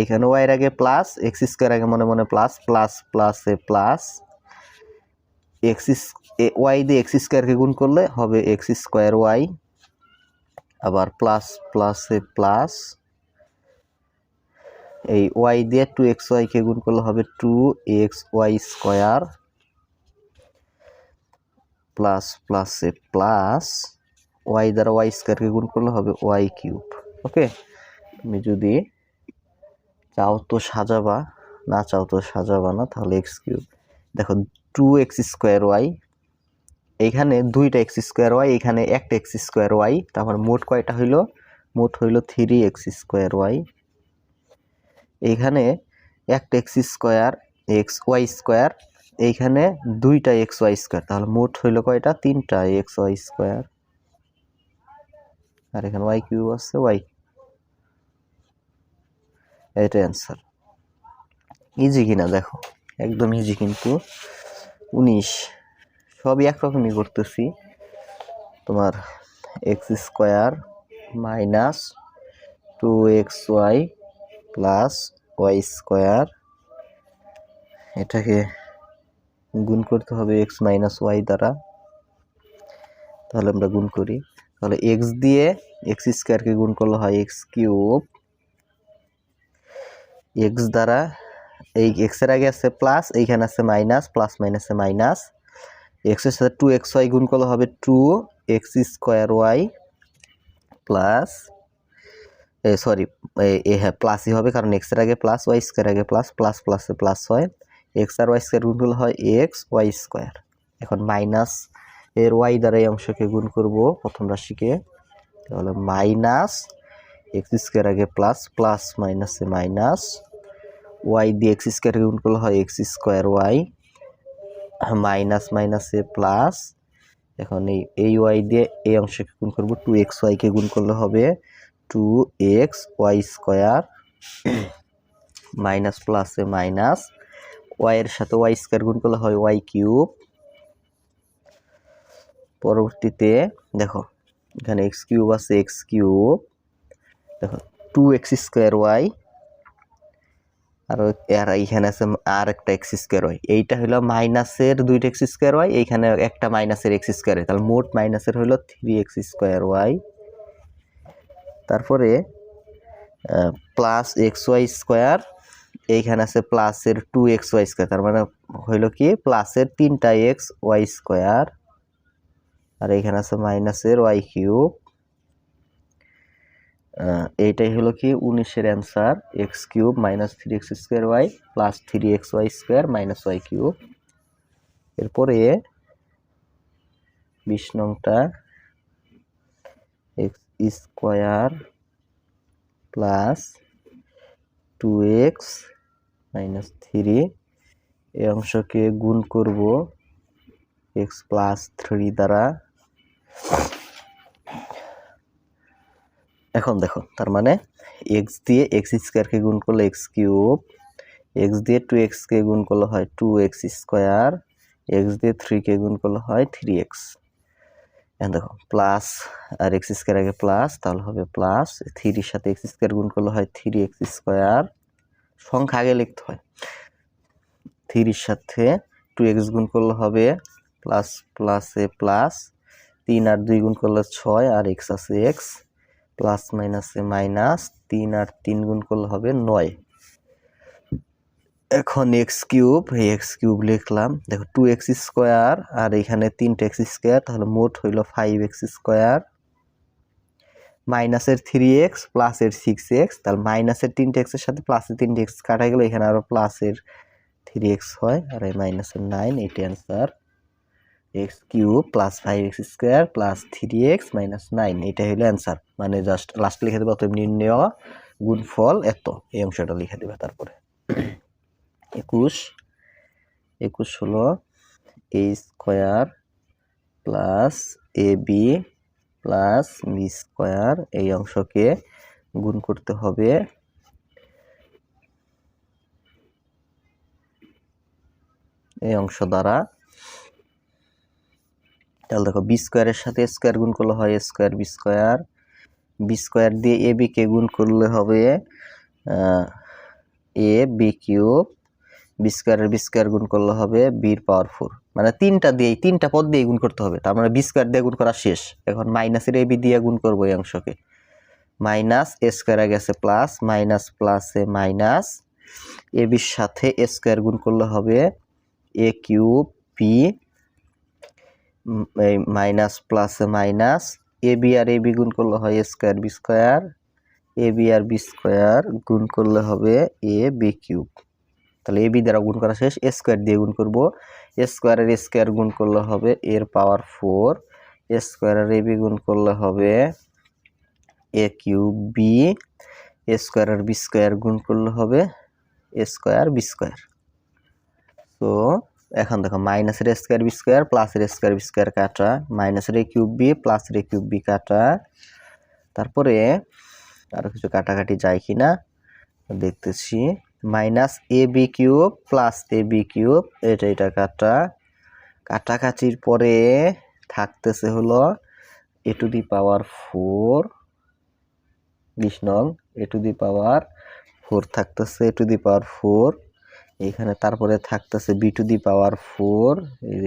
এখানে ওয়াই এর আগে প্লাস, এক্স স্কোয়ার আগে মনে মনে প্লাস, প্লাস প্লাসে প্লাস, এক্স ওয়াই দিয়ে এক্স স্কোয়ারকে গুণ করলে হবে এক্স স্কোয়ার ওয়াই, আবার প্লাস প্লাসে প্লাস, এই ওয়াই দিয়ে 2xy কে গুণ করলে হবে 2xy স্কোয়ার, প্লাস প্লাসে প্লাস, ওয়াই দ্বারা ওয়াই স্কোয়ারকে গুণ করলে হবে ওয়াই কিউব। ওকে, তুমি যদি চাও তো সাজাবা, না চাও তো সাজাবা না, তাহলে এক্স কিউব। দেখো 2x স্কোয়ার ওয়াই, এইখানে দুইটা এক্স স্কোয়ার ওয়াই, এখানে একটা এক্স স্কোয়ার ওয়াই, তারপর মোট কয়টা হইল, মোট হইল 3x স্কোয়ার ওয়াই, এইখানে একটা x square x y square, এইখানে দুইটা এক্স ওয়াই স্কোয়ার, তাহলে মোট হইল কয়টা, 3টা এক্স ওয়াই স্কোয়ার, আর এখানে ওয়াই কিউব আছে ওয়াই। এটা অ্যান্সার। ইজি কিনা দেখো, একদম ইজি কিন্তু। 19 সবই একরকমই করতেছি। তোমার x square minus 2xy plus y square, এটাকে গুণ করতে হবে এক্স মাইনাস ওয়াই দ্বারা, তাহলে আমরা গুণ করি। তাহলে এক্স দিয়ে এক্স স্কোয়ারকে গুণ করলে হয় এক্স কিউব, এক্স দ্বারা এই এক্সের আগে আছে প্লাস, এইখানে আছে মাইনাস, প্লাস মাইনাসে মাইনাস, এক্সের সাথে 2xy গুণ করলে হবে 2x² y প্লাস সরি হ্যাঁ প্লাসই হবে, কারণ এক্সের আগে প্লাস, ওয়াই স্কোয়ার আগে প্লাস, প্লাস প্লাসে প্লাস হয়, এক্স আর ওয়াই স্কোয়ার গুণ করলে হয় xy²। এখন মাইনাস এর ওয়াই দ্বারা এই অংশকে গুণ করব প্রথম রাশিকে, তাহলে মাইনাস x² আগে প্লাস, প্লাস মাইনাসে মাইনাস, ওয়াই দিয়ে x² গুণ করলে হয় x²y মাইনাস মাইনাসে প্লাস। এখন এই ওয়াই দিয়ে এই অংশকে গুণ করব, 2xy কে গুণ করলে হবে 2xy² মাইনাস প্লাসে মাইনাস, ওয়াই এর সাথে y² গুণ করলে হয় y³ পরবর্তীতে দেখো এখানে x³ আছে, x³ দেখো 2x² আর এইখানে আছে আর একটা x²y, এইটা হলো মাইনাসের 2টা x²y, এইখানে একটা মাইনাসের x², তাহলে মোট মাইনাসের হলো 3x²y, তারপরে প্লাস xy², এইখানে আছে প্লাসের 2xy², তার মানে হইল কি প্লাসের 3টা xy², আর এইখানে আছে মাইনাসের y³ এইটাই হলো কি 19-এর answer, x³ minus 3x² plus 3xy² minus y³। এরপরে 20 নংটা x² প্লাস 2x মাইনাস 3 এই অংশকে গুণ করব x প্লাস 3 দ্বারা। এখন দেখো তার মানে x দিয়ে x² কে গুণ করলে x³, x দিয়ে 2x কে গুণ করলে হয় 2x², x দিয়ে 3 কে গুণ করলে হয় 3x। এখন দেখো প্লাস আর x² আগে প্লাস, তাহলে হবে প্লাস 3 এর সাথে x² গুণ করলে হয় 3x², সংখ্যা আগে লিখতে হয়, 3 এর সাথে 2x গুণ করলে হবে প্লাস প্লাসে প্লাস, 3 আর 2 গুণ করলে 6 আর x আছে x, প্লাস মাইনাসে মাইনাস, 3 আর 3 গুণ করলে হবে 9। এখন x³ লিখলাম, দেখো 2x² আর এখানে 3টা x², তাহলে মোট হইল 5x², মাইনাসের 3x প্লাসের 6x, তাহলে মাইনাসের 3টা x এর সাথে প্লাসের 3টা x কাটা গেল, এখানে আরো প্লাসের 3x হয়, আর এই মাইনাসের 9, এইটা answer x³ plus 5x² plus 3x minus 9, এটা হলো অ্যান্সার। মানে জাস্ট লাস্ট লিখে দেবে অতএব নির্ণেয় গুণফল এত, এই অংশটা লিখে দেবে। তারপরে 21 হলো a² plus ab plus b², এই অংশকে গুণ করতে হবে এই অংশ দ্বারা। তাহলে দেখো b² এর সাথে স্কোয়ার গুণ করলে হয় a², b² দিয়ে ab কে গুণ করলে হবে ab³, b² এর b² গুণ করলে হবে b⁴, মানে তিনটা পদ দিয়ে গুণ করতে হবে, তার মানে b² দিয়ে গুণ করা শেষ। এখন মাইনাসের ab দিয়ে গুণ করবো এই অংশকে, মাইনাস a² আগে আছে প্লাস, মাইনাস প্লাসে মাইনাস, ab এর সাথে a² গুণ করলে হবে a³ মাইনাস প্লাসে মাইনাস, ab আর ab গুণ করলে হয় a² b², ab আর b² গুণ করলে হবে ab³। তাহলে ab দ্বারা গুণ করা শেষ, a² দিয়ে গুণ করব, a² আর a² গুণ করলে হবে এর পাওয়ার 4, a² আর ab গুণ করলে হবে a³ a² আর b² গুণ করলে হবে a² b²। তো এখন দেখো মাইনাসের a² b² প্লাসের a² b² কাটা, মাইনাসের a³ প্লাসের a³ কাটা, তারপরে আরো কিছু কাটাকাটি যায় কিনা দেখতেছি, মাইনাস ab³ প্লাস ab³ এটা কাটা, কাটাকাটির পরে থাকতেছে হলো a⁴, 20 নং a⁴ থাকতেছে a⁴, এইখানে তারপরে থাকতেছে b⁴,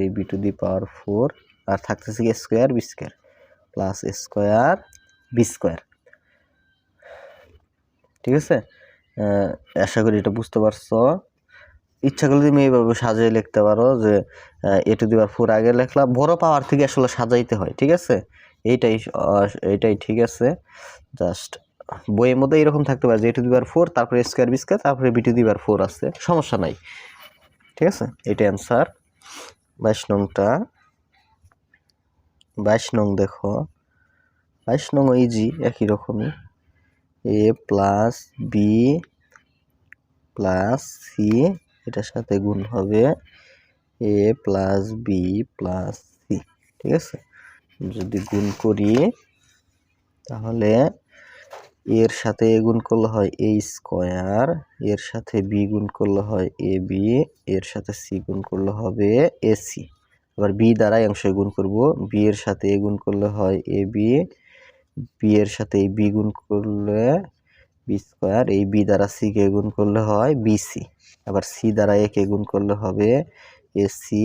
এই b⁴, আর থাকতেছে a² b², plus a square B square. ঠিক আছে, আশা করি এটা বুঝতে পারছো। ইচ্ছা করলে তুমি এইভাবে সাজিয়ে লিখতে পারো যে a⁴ আগে লিখলাম, বড় পাওয়ার থেকে আসলে সাজাইতে হয়। ঠিক আছে, এইটাই ঠিক আছে। জাস্ট বইয়ের মধ্যে এরকম থাকতে পারে যে a⁴ তারপরে a স্কোয়ার বি স্কোয়ার তারপরে b⁴ আছে, সমস্যা নাই। ঠিক আছে, এটা অ্যান্সার। 22 নংটা, 22 নং দেখো, 22 নং ইজি, একই রকমই। a plus b plus c, এটার সাথে গুণ হবে a plus b plus c. ঠিক আছে, যদি গুণ করি তাহলে এর সাথে এ গুণ করলে হয় এ স্কোয়ার, এর সাথে বি গুণ করলে হয় এ বি, এর সাথে সি গুণ করলে হবে এ সি। আবার বি দ্বারা অংশ গুণ করব, বি এর সাথে এ গুণ করলে হয় এ বি, বি এর সাথে এই বি গুণ করলে বি স্কোয়ার, এই বি দ্বারা সি কে গুণ করলে হয় বিসি। আবার সি দ্বারা এ কে গুণ করলে হবে এসি,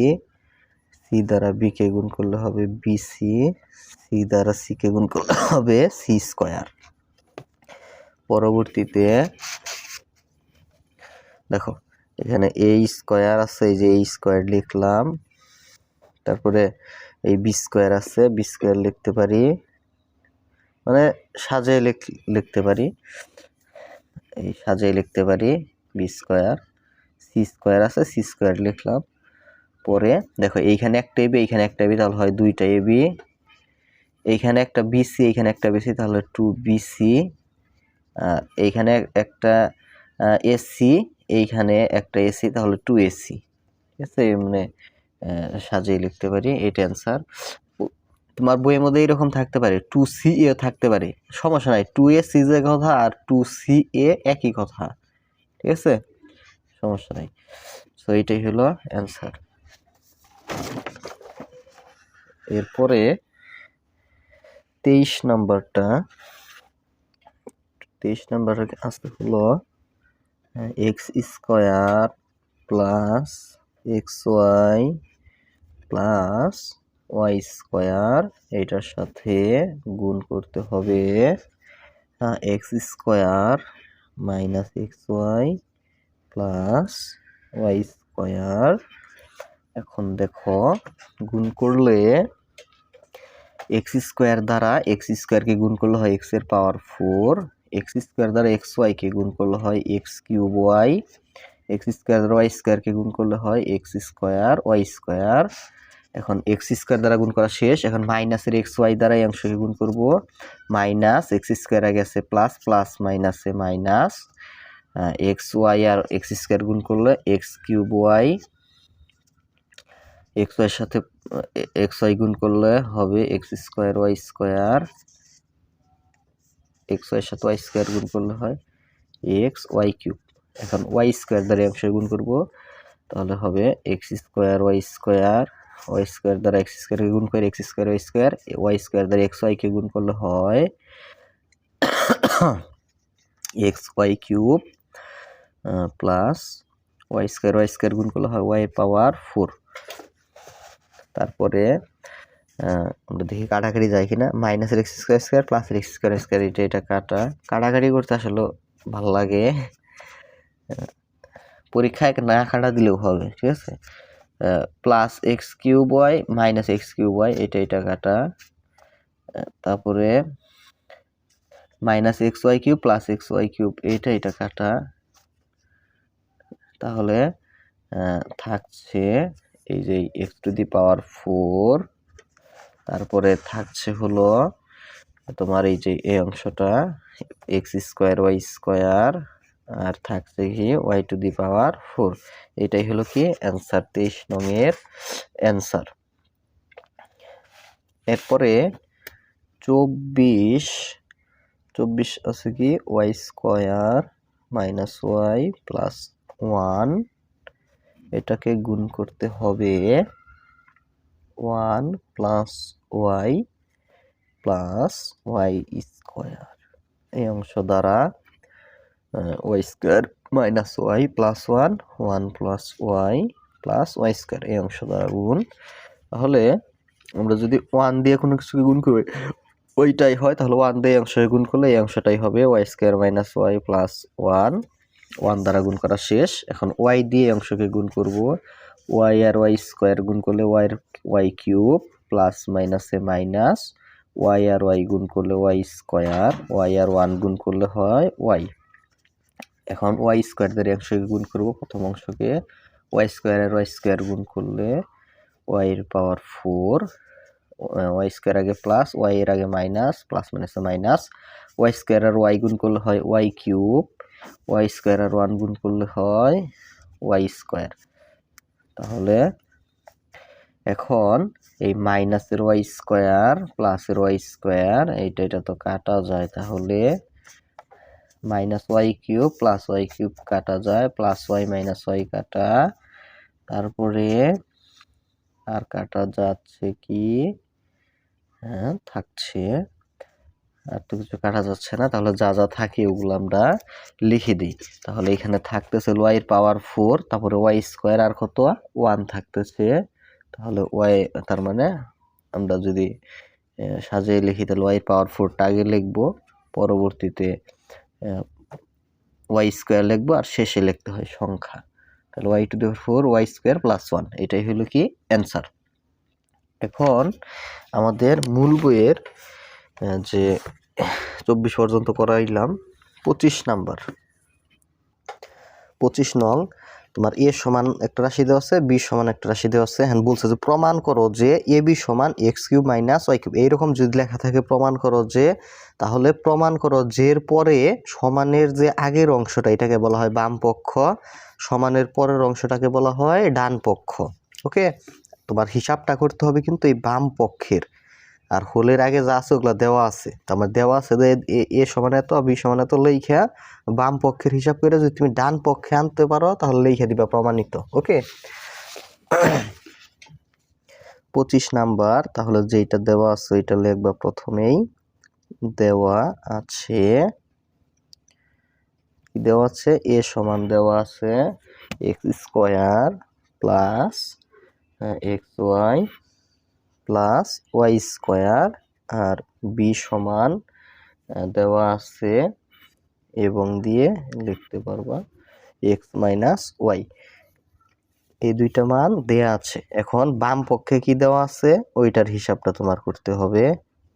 সি দ্বারা বি কে গুণ করলে হবে বিসি, সি দ্বারা সি কে গুণ করলে হবে সি স্কোয়ার। পরবর্তীতে দেখো এখানে এ স্কোয়ার আছে, এই যে এ স্কোয়ার লিখলাম, তারপরে এই বি স্কোয়ার আছে, বি স্কোয়ার লিখতে পারি, মানে সাজিয়ে লিখতে পারি, এই সাজিয়ে লিখতে পারি বি স্কোয়ার। সি স্কোয়ার আছে, সি স্কোয়ার লিখলাম। পরে দেখো এইখানে একটা এবি, এইখানে একটা এবি, তাহলে হয় দুইটা এবি, এইখানে একটা বিসি, এইখানে একটা বিসি, তাহলে 2BC। এইখানে একটা এসি, এইখানে একটা এসি, তাহলে 2AC। ঠিক আছে, মানে সাজিয়ে লিখতে পারি, এটা অ্যান্সার। তোমার বইয়ের মধ্যে এরকম থাকতে পারে, 2CA থাকতে পারে, সমস্যা নাই, 2AC যে কথা আর 2CA একই কথা। ঠিক আছে, সমস্যা নাই। সো এইটাই হলো অ্যান্সার। এরপরে 23 নাম্বারটা, 23 নাম্বার আসতে হলো x square plus x y plus y square, এটার সাথে গুণ করতে হবে x square minus x y plus y square. এখন দেখো গুণ করলে এক্স স্কোয়ার দ্বারা এক্স স্কোয়ারকে গুণ করলে হয় এক্স এর পাওয়ার 4, এক্স স্কোয়ার দ্বারা এক্স ওয়াইকে গুণ করলে হয় x cube y, x square দ্বারা ওয়াই স্কোয়ারকে গুণ করলে হয় এক্স স্কোয়ার ওয়াই স্কোয়ার। এখন এক্স স্কোয়ার দ্বারা গুণ করা শেষ, এখন মাইনাসের এক্স ওয়াই দ্বারা এই অংশকে গুণ করব। মাইনাস এক্স স্কোয়ার আগে আছে প্লাস, প্লাস মাইনাসে মাইনাস, এক্স ওয়াই আর এক্স স্কোয়ার গুণ করলে x cube y, x y সাথে এক্স ওয়াই গুণ করলে হবে x square y square, x y সাথে ওয়াই স্কোয়ার গুণ করলে হয় এক্স ওয়াই কিউব। এখন ওয়াই স্কোয়ার দ্বারা অংশ গুণ করব, তাহলে হবে x square y square, y square দ্বারা এক্স স্কোয়ারকে গুণ করে x square y square, y square দ্বারা এক্স ওয়াইকে গুণ করলে হয় x y cube plus y square গুণ করলে হয় ওয়াই পাওয়ার 4। তারপরে আমরা দেখি কাটাকাটি যায় কিনা, মাইনাসের এক্স স্কোয়ার স্কোয়ার প্লাসের এক্স স্কোয়ার স্কোয়ার, এটা কাটাকাটি করতে আসলে ভালো লাগে, পরীক্ষায় না কাটা দিলেও হবে। ঠিক আছে, plus x cube y minus x cube y, এটা কাটা, তারপরে minus x y cube plus x y cube, এটা কাটা, তাহলে থাকছে এই যে এক্স টু দি পাওয়ার 4, তারপরে থাকছে হলো তোমার এই যে এই অংশটা এক্স স্কোয়ার ওয়াই স্কোয়ার, আর থাকছে কি ওয়াই টু দি পাওয়ার 4। এটাই হলো কি অ্যান্সার, 23 নং এর অ্যান্সার। এরপরে 24 আছে কি y square minus y plus 1, এটাকে গুণ করতে হবে 1 plus y plus y square, এই অংশ দ্বারা y square minus y plus 1 plus y plus y square, এই অংশ দ্বারা গুণ। তাহলে আমরা যদি 1 দিয়ে কোনো কিছুকে গুণ করি ওইটাই হয়, তাহলে 1 দিয়ে এই অংশকে গুণ করলে এই অংশটাই হবে y square minus y plus 1। 1 দ্বারা গুণ করা শেষ। এখন y দিয়ে এই অংশকে গুণ করব। y আর y স্কয়ার গুণ করলে y কিউব প্লাস মাইনাসে মাইনাস, y আর y গুণ করলে y স্কয়ার, y আর 1 গুণ করলে হয় y। এখন y স্কয়ার দ্বারা অংশকে গুণ করব। প্রথম অংশকে y স্কয়ার আর y স্কয়ার গুণ করলে y এর পাওয়ার 4, y স্কয়ার আগে প্লাস, y এর আগে মাইনাস, প্লাস মাইনাসে মাইনাস, y স্কয়ার আর y গুণ করলে হয় y কিউব, y স্কয়ার আর 1 গুণ করলে হয় y স্কয়ার। তাহলে এখন এই মাইনাসের y স্কয়ার প্লাসের y স্কয়ার এটা তো কাটা যায়, তাহলে minus y cube plus y cube কাটা যায়, প্লাস y মাইনাস y কাটা, তারপরে আর কাটা যাচ্ছে কি, হ্যাঁ থাকছে, আর তো কিছু কাটা যাচ্ছে না, তাহলে যা যা থাকে ওগুলো আমরা লিখে দিই। তাহলে এখানে থাকতেছে y এর পাওয়ার 4, তারপরে y স্কয়ার আর কত 1 থাকতেছে, তাহলে y, তার মানে আমরা যদি সাজিয়ে লিখি তাহলে y এর পাওয়ার 4টা আগে লিখবো, পরবর্তীতে y স্কয়ার লিখবো, আর শেষে লিখতে হয় সংখ্যা। তাহলে y two the power 4 y square plus 1, এটাই হলো কি অ্যান্সার। এখন আমাদের মূল বইয়ের যে 24 পর্যন্ত করাইলাম, 25 নাম্বার, 25 নং তোমার a সমান একটা রাশি দেওয়া আছে, b সমান একটা রাশি দেওয়া আছে। হ্যাঁ বলছে যে প্রমাণ করো যে ab সমান x cube minus y cube, এইরকম যদি লেখা থাকে প্রমাণ করো যে, তাহলে প্রমাণ করো যে এর পরে সমানের যে আগের অংশটা এটাকে বলা হয় বাম পক্ষ, সমানের পরের অংশটাকে বলা হয় ডান পক্ষ। ওকে, তোমার হিসাবটা করতে হবে কিন্তু এই বাম পক্ষের, আর হোলের আগে যা আছে ওগুলো দেওয়া আছে, তার মানে দেওয়া আছে যে এ সমান এত, বি সমান এত, লেখা বাম পক্ষের হিসাব করে যদি তুমি ডান পক্ষে আনতে পারো তাহলে লেখা দিবা প্রমাণিত। ওকে, 25 নাম্বার, তাহলে যেটা দেওয়া আছে এটা লিখবা। প্রথমেই দেওয়া আছে, দেওয়া আছে এ সমান দেওয়া আছে x square plus x y plus y square, আর বি সমান দেওয়া আছে এবং দিয়ে লিখতে পারবা এক্স মাইনাস ওয়াই, এই দুইটা মান দেয়া আছে। এখন বাম পক্ষে কি দেওয়া আছে ওইটার হিসাবটা তোমার করতে হবে।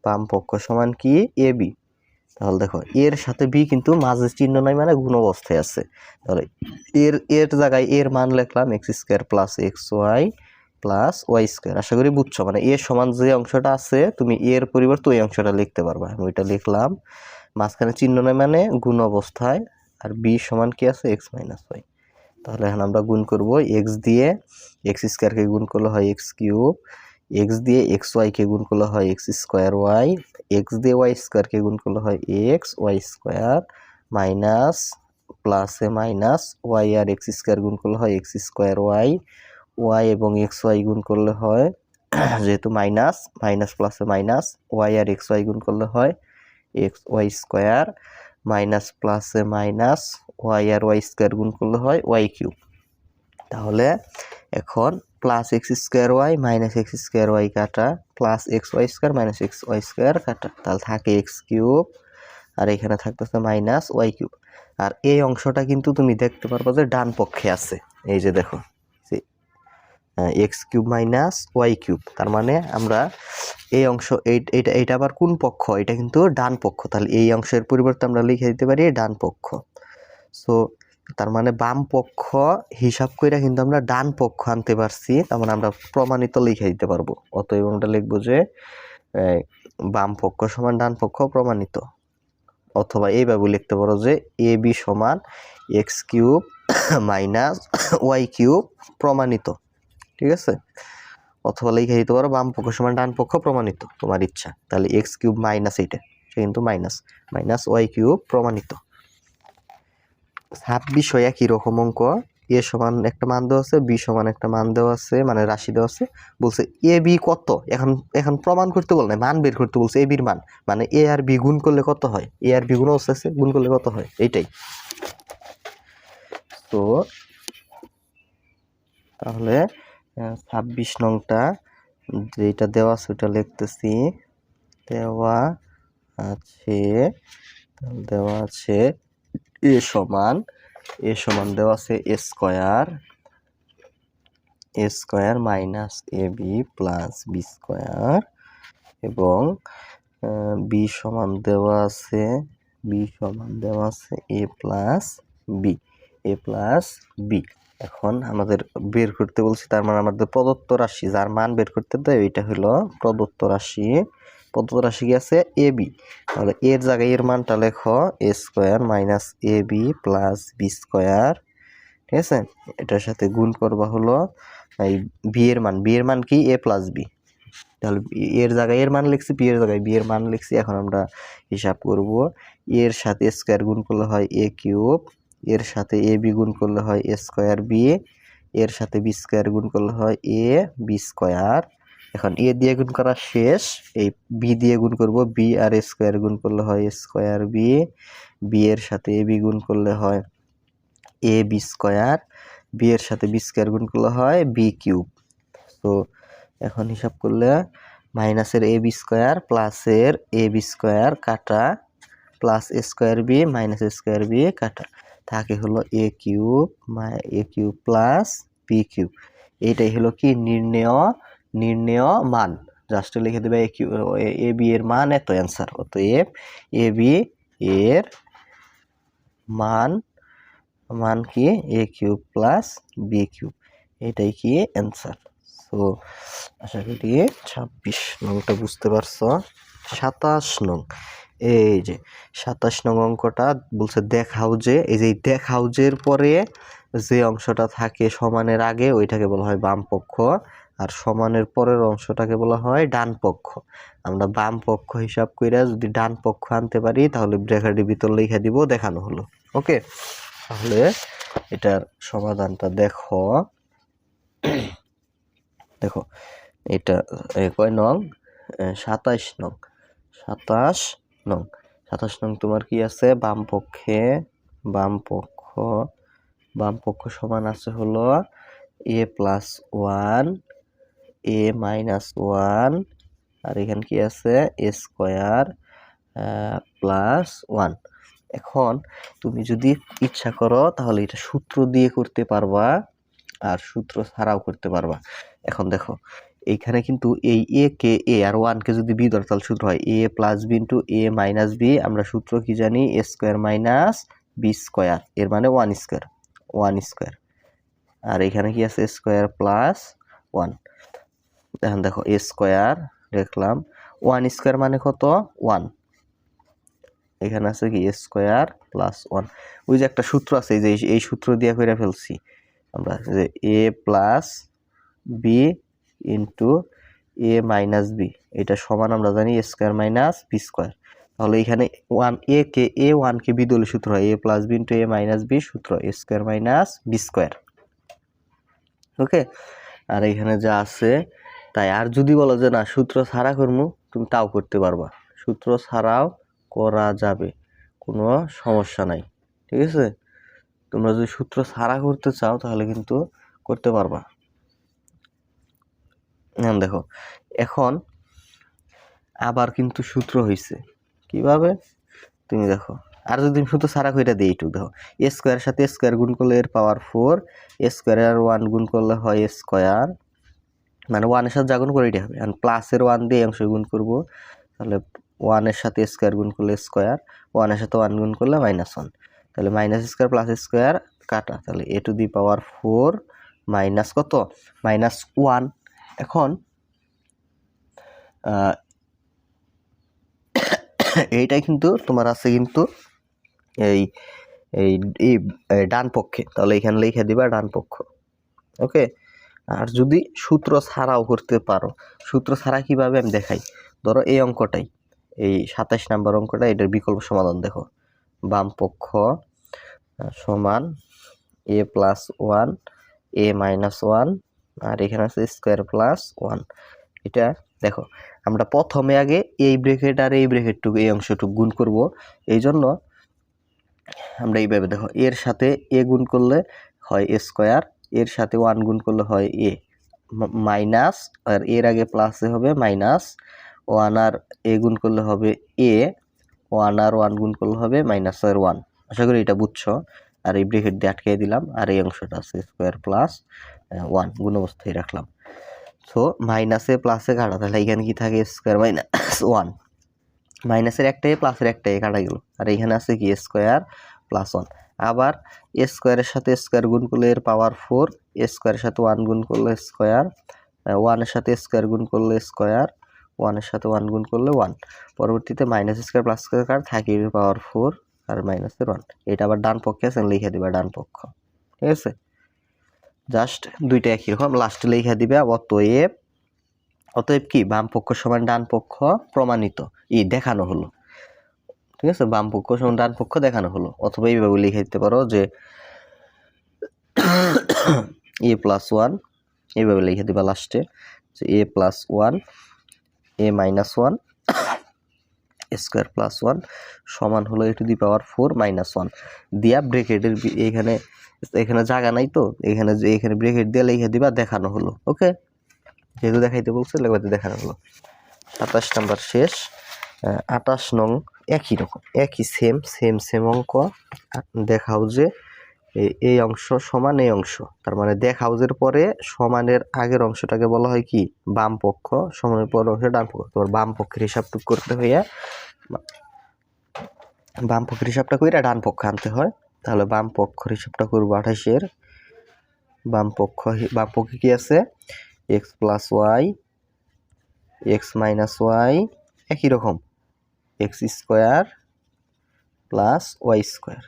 বাম পক্ষ সমান কি এ বি, তাহলে দেখো এর সাথে বি কিন্তু মাঝে চিহ্ন নাই, মানে গুণ অবস্থায় আছে, তাহলে এর জায়গায় এর মান লিখলাম x square plus x y plus y square. আশা করি বুঝছো, মানে এর সমান যে অংশটা আছে তুমি এর পরিবর্তে ওই অংশটা লিখতে পারবা। আমি ওইটা লিখলাম, মাঝখানে চিহ্ন নাই মানে গুণ অবস্থায়, আর বি সমান কি আছে এক্স মাইনাস ওয়াই। তাহলে এখন আমরা গুণ করব, এক্স দিয়ে এক্স স্কোয়ারকে গুণ করলে হয় এক্স কিউব, এক্স দিয়ে এক্স ওয়াইকে গুণ করলে হয় এক্স স্কোয়ার ওয়াই, এক্স দিয়ে ওয়াই স্কোয়ারকে গুণ করলে হয় এক্স ওয়াই স্কোয়ার, মাইনাস প্লাসে মাইনাস, ওয়াই আর এক্স স্কোয়ার গুণ করলে হয় এক্স স্কোয়ার ওয়াই, ওয়াই এবং এক্স ওয়াই গুণ করলে হয় যেহেতু মাইনাস, মাইনাস প্লাসে মাইনাস, ওয়াই আর এক্স ওয়াই গুণ করলে হয় এক্স ওয়াই স্কোয়ার, মাইনাস প্লাসে মাইনাস, ওয়াই আর ওয়াই স্কোয়ার গুণ করলে হয় ওয়াই কিউব। তাহলে এখন plus x square y minus x square y কাটা, plus x y square minus x y square কাটা, তাহলে থাকে এক্স কিউব, আর এখানে থাকতেছে মাইনাস ওয়াই কিউব। আর এই অংশটা কিন্তু তুমি দেখতে পারবা যে ডান পক্ষে আছে, এই যে দেখো x cube minus y cube, তার মানে আমরা এই অংশ এইটা আবার কোন পক্ষ, এটা কিন্তু ডান পক্ষ, তাহলে এই অংশের পরিবর্তে আমরা লিখে দিতে পারি ডান পক্ষ। সো তার মানে বাম পক্ষ হিসাব করে কিন্তু আমরা ডান পক্ষ আনতে পারছি, তার মানে আমরা প্রমাণিত লিখে দিতে পারবো। অতএব আমরা লিখবো যে বাম পক্ষ সমান ডান পক্ষ প্রমাণিত, অথবা এইভাবে লিখতে পারো যে এ বি সমান x cube minus y cube প্রমাণিত, ঠিক আছে। অথবা লিখে দিতে পারো বাম পক্ষ সমান ডান পক্ষ প্রমাণিত, তোমার ইচ্ছা। তাহলে এক্স কিউব মাইনাস এইটা সে কিন্তু মাইনাস, মাইনাস ওয়াই কিউব প্রমাণিত। 26 একই রকম অঙ্ক, এ সমান একটা মান দেওয়া আছে, বি সমান একটা মান দেওয়া আছে, মানে রাশি দেওয়া আছে, বলছে এ বি কত, এখন প্রমাণ করতে বল না, মান বের করতে বলছে এ বির মান, মানে এ আর বি গুণ করলে কত হয়, এ আর বি গুণ অবস্থা আছে গুণ করলে কত হয় এইটাই। তো তাহলে 26 নংটা যেটা দেওয়া আছে ওটা লিখতেছি। দেওয়া আছে এ সমান দেওয়া আছে এ square minus a B plus b square, এবং বি সমান দেওয়া আছে এ প্লাস বি। এখন আমাদের বের করতে বলছি, তার মানে আমাদের প্রদত্ত রাশি যার মান বের করতে দেয় ওইটা হলো প্রদত্ত রাশি কি আছে এ বি। তাহলে এর জায়গায় এর মানটা লেখো এ square minus a B plus b square, ঠিক আছে। এটার সাথে গুণ করবা হলো এই বি এর মান কি এ প্লাস বি। তাহলে এর জায়গায় এর মান লিখছি, বি এর জায়গায় বি এর মান লিখছি। এখন আমরা হিসাব করব, এর সাথে স্কোয়ার গুণ করলে হয় এ কিউব, এর সাথে এ বি গুণ করলে হয় এ স্কোয়ার বি, এর সাথে বি স্কোয়ার গুণ করলে হয় এ বি স্কোয়ার। এখন এ দিয়ে গুণ করা শেষ, এই বি দিয়ে গুণ করব, বি আর এ স্কোয়ার গুণ করলে হয় এ স্কোয়ার বি, বি এর সাথে এ বি গুণ করলে হয় এ বি স্কোয়ার, বি এর সাথে বি স্কোয়ার গুণ করলে হয় বি কিউব। তো এখন হিসাব করলে মাইনাসের এ বি স্কোয়ার প্লাসের এ বি স্কোয়ার কাটা, plus a square B minus a square b কাটা, থাকে হলো এ কিউব প্লাস বি কিউব। এইটাই হলো কি নির্ণেয় মান। জাস্ট লিখে দেবে এ বি এর মান এত, অ্যান্সার। অতএব এ বি এর মান কি এ কিউব প্লাস বি কিউব, এটাই কি অ্যান্সার। তো আশা করি 26 নংটা বুঝতে পারছো। 27 নং, এই যে 27 নং অঙ্কটা বলছে দেখাও যে, এই যে দেখাও যের পরে যে অংশটা থাকে সমানের আগে ওইটাকে বলা হয় বাম পক্ষ, আর সমানের পরের অংশটাকে বলা হয় ডান পক্ষ। আমরা বাম পক্ষ হিসাব করে যদি ডান পক্ষ আনতে পারি তাহলে ব্র্যাকেটের ভিতর লিখে দিব, দেখানো হলো। ওকে, তাহলে এটার সমাধানটা দেখো। এটা কয় নং? 27 নং। 27 নং তোমার কি আছে? বাম পক্ষ সমান আছে হলো এ প্লাস 1 এ মাইনাস 1, আর এখানে কি আছে এ স্কোয়ার প্লাস 1। এখন তুমি যদি ইচ্ছা করো তাহলে এটা সূত্র দিয়ে করতে পারবা, আর সূত্র ছাড়াও করতে পারবা। এখন দেখো এইখানে কিন্তু এই এ কে এ আর 1 কে যদি বি ধরো তাহলে সূত্র হয় এ প্লাস বি ইন্টু এ মাইনাস বি। আমরা সূত্র কি জানি? এ স্কোয়ার মাইনাস বি স্কোয়ার, এর মানে 1 স্কোয়ার। আর এখানে কি আছে? Square plus 1। এখন দেখো এ স্কোয়ার দেখলাম, 1 স্কোয়ার মানে কত? 1। এখানে আছে কি এ স্কোয়ার প্লাস 1। ওই যে একটা সূত্র আছে, এই সূত্র দিয়ে করে ফেলছি আমরা, যে এ প্লাস বি ইন্টু এ মাইনাস বি, এটা সমান আমরা জানি এ স্কোয়ার মাইনাস বি স্কোয়ার। তাহলে এখানে 1 কে বি দলে সূত্র হয় এ প্লাস বি ইন্টু এ মাইনাস বি, সূত্র এ স্কোয়ার মাইনাস বি স্কোয়ার। ওকে, আর এখানে যা আছে তাই। আর যদি বলো যে না সূত্র ছাড়া করবো, তুমি তাও করতে পারবা, সূত্র ছাড়াও করা যাবে, কোনো সমস্যা নাই। ঠিক আছে, তোমরা যদি সূত্র ছাড়া করতে চাও তাহলে কিন্তু করতে পারবা। দেখো এখন আবার কিন্তু সূত্র হয়েছে কিভাবে তুমি দেখো। আর যদি সূত্র ছাড়া কইরা দিই একটু দেখো, এ স্কোয়ার সাথে স্কোয়ার গুণ করলে এর পাওয়ার 4, এ স্কোয়ার আর 1 গুণ করলে হয় এ স্কোয়ার, মানে 1 এর সাথে যা গুণ করে এটা হবে। আর প্লাসের 1 দিয়ে অংশ গুণ করব, তাহলে 1 এর সাথে স্কোয়ার গুণ করলে স্কোয়ার, 1 এর সাথে 1 গুণ করলে -1, তাহলে মাইনাস স্কোয়ার প্লাস স্কোয়ার কাটা, তাহলে এ টু দি পাওয়ার 4 মাইনাস কত? -1। এখন এইটাই কিন্তু তোমার আছে কিন্তু এই এই ডান পক্ষে, তাহলে এখানে লিখে দিবা ডান পক্ষ। ওকে, আর যদি সূত্র ছাড়াও করতে পারো, সূত্র ছাড়া কিভাবে আমি দেখাই। ধরো এই অঙ্কটাই, এই 27 নাম্বার অঙ্কটা, এটার বিকল্প সমাধান দেখো। বাম পক্ষ সমান এ প্লাস 1 এ মাইনাস 1, আর এখানে আছে স্কোয়ার প্লাস 1। এটা দেখো আমরা প্রথমে আগে এই ব্র্যাকেট আর এই ব্র্যাকেটটুকু, এই অংশটুকু গুণ করব। এই জন্য আমরা এইভাবে দেখো, এর সাথে এ গুণ করলে হয় এ স্কোয়ার, এর সাথে 1 গুণ করলে হয় এ, মাইনাস, আর এর আগে প্লাসে হবে মাইনাস 1 আর এ গুণ করলে হবে এ, 1 আর 1 গুণ করলে হবে মাইনাস এর 1। আশা করি এটা বুঝছো। আর এই ব্রেকেট দিয়ে আটকে দিলাম, আর এই অংশটা আছে স্কোয়ার প্লাস 1 গুণ অবস্থায় রাখলাম। সো মাইনাসে প্লাসে কাটা, তাহলে এখানে কি থাকে স্কোয়ার মাইনাস 1, মাইনাসের একটা এ প্লাসের একটা এ কাটা গেল, আর এখানে আছে কি স্কোয়ার প্লাস 1। আবার স্কোয়ারের সাথে স্কোয়ার গুণ করলে এর পাওয়ার 4, স্কোয়ারের সাথে 1 গুণ করলে স্কোয়ার, 1 এর সাথে স্কোয়ার গুণ করলে স্কোয়ার, 1 এর সাথে 1 গুণ করলে 1। পরবর্তীতে মাইনাস স্কোয়ার প্লাস স্কোয়ার কার থাকে পাওয়ার 4 আর মাইনাসের 1। এটা আবার ডান পক্ষে আছে, লিখে দিবা ডান পক্ষ। ঠিক আছে, জাস্ট দুইটা একই রকম, লাস্টে লিখে দিবা অতএব। অতএব কি বাম পক্ষ সমান ডান পক্ষ প্রমাণিত, দেখানো হলো। ঠিক আছে, বাম পক্ষ সমান ডান পক্ষ দেখানো হলো। অথবা এইভাবে লিখে দিতে পারো যে এ প্লাস 1, এইভাবে লিখে দিবা লাস্টে যে এ প্লাস 1 এ মাইনাস 1 স্কোয়ার প্লাস 1 সমান হলো এ টু দি পাওয়ার 4 মাইনাস 1 দিয়া ব্রেকেটের এখানে জায়গা নাই, তো এখানে ব্রেকেট দিয়ে লিখে দিবা দেখানো হলো। ওকে, যেহেতু দেখাইতে বলছে লেখাতে দেখানো হলো। 27 নাম্বার শেষ। 28 নং একই রকম, একই সেম অঙ্ক। দেখাও যে এই অংশ সমান এই অংশ, তার মানে দেখাও যে পরে সমানের আগের অংশটাকে বলা হয় কি বাম পক্ষ, সমানের পরের অংশ ডান পক্ষ। তোমার বাম পক্ষের হিসাবটুকু করতে হইয়া বাম পক্ষের হিসাবটা কইরা ডান পক্ষে আনতে হয়। তাহলে বাম পক্ষের হিসাবটা করবো 28-এর। বাম পক্ষে কি আছে x plus y, x minus y, একই রকম x square plus y square.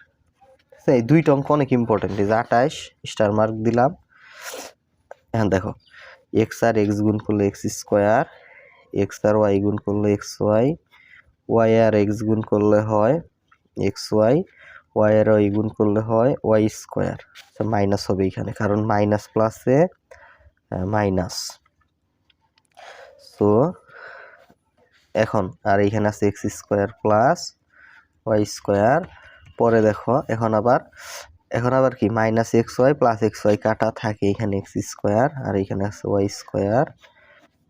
এই দুইটা অঙ্ক অনেক ইম্পর্টেন্ট। এই যে 28 স্টার মার্ক দিলাম। এখন দেখো এক্স আর এক্স গুণ করলে এক্স স্কোয়ার, এক্স আর ওয়াই গুণ করলে এক্স ওয়াই, ওয়াই আর এক্স গুণ করলে হয় এক্স ওয়াই, ওয়াই আর ওয়াই গুণ করলে হয় ওয়াই স্কোয়ার। মাইনাস হবে এখানে, কারণ মাইনাস প্লাসে মাইনাস। সো এখন আর এখানে আছে x square plus y square. পরে দেখো এখন আবার কি minus x y plus x y কাটা থাকে, এখানে এক্স স্কোয়ার আর এখানে আছে ওয়াই স্কোয়ার,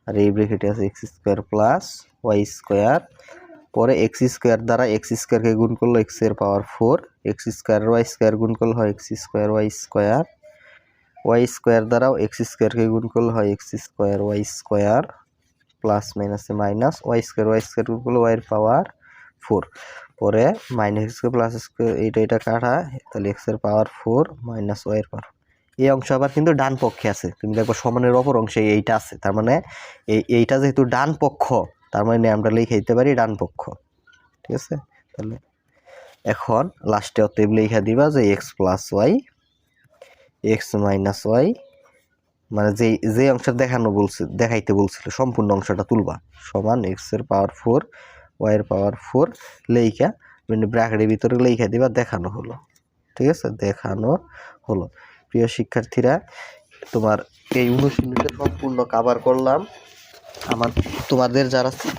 আর এই ব্র্যাকেটে আছে x square plus y square. পরে এক্স স্কোয়ার দ্বারা এক্স স্কোয়ারকে গুণ করলো এক্স এর power 4, x square y square গুণ করলে হয় x square y square, y square দ্বারাও এক্স স্কোয়ারকে গুণ করলে হয় x square y square, plus মাইনাসে মাইনাস, ওয়াই স্কোয়ার গুণ করলে ওয়াই এর পাওয়ার 4। পরে মাইনাস স্কোয়ার প্লাস স্কোয়ার এটা কাটা, তাহলে এক্স এর পাওয়ার 4 মাইনাস ওয়াই এর পাওয়ার। এই অংশ আবার কিন্তু ডান পক্ষে আছে, তুমি দেখো সমানের অপর অংশে এইটা আছে, তার মানে এইটা যেহেতু ডান পক্ষ, তার মানে আমরা লিখে দিতে পারি ডান পক্ষ। ঠিক আছে, তাহলে এখন লাস্টে অতএব লিখে দিবা যে x plus y, x minus y, মানে যে অংশটা দেখাইতে বলছিল সম্পূর্ণ অংশটা তুলবা, সমান এক্স এর পাওয়ার 4 ওয়াই এর পাওয়ার 4 লেখা মানে ব্র্যাকেটের ভিতরে লেখা দিবা দেখানো হলো। ঠিক আছে, দেখানো হলো। প্রিয় শিক্ষার্থীরা, তোমার এই অনুশীলনীটা সম্পূর্ণ কভার করলাম। তোমাদের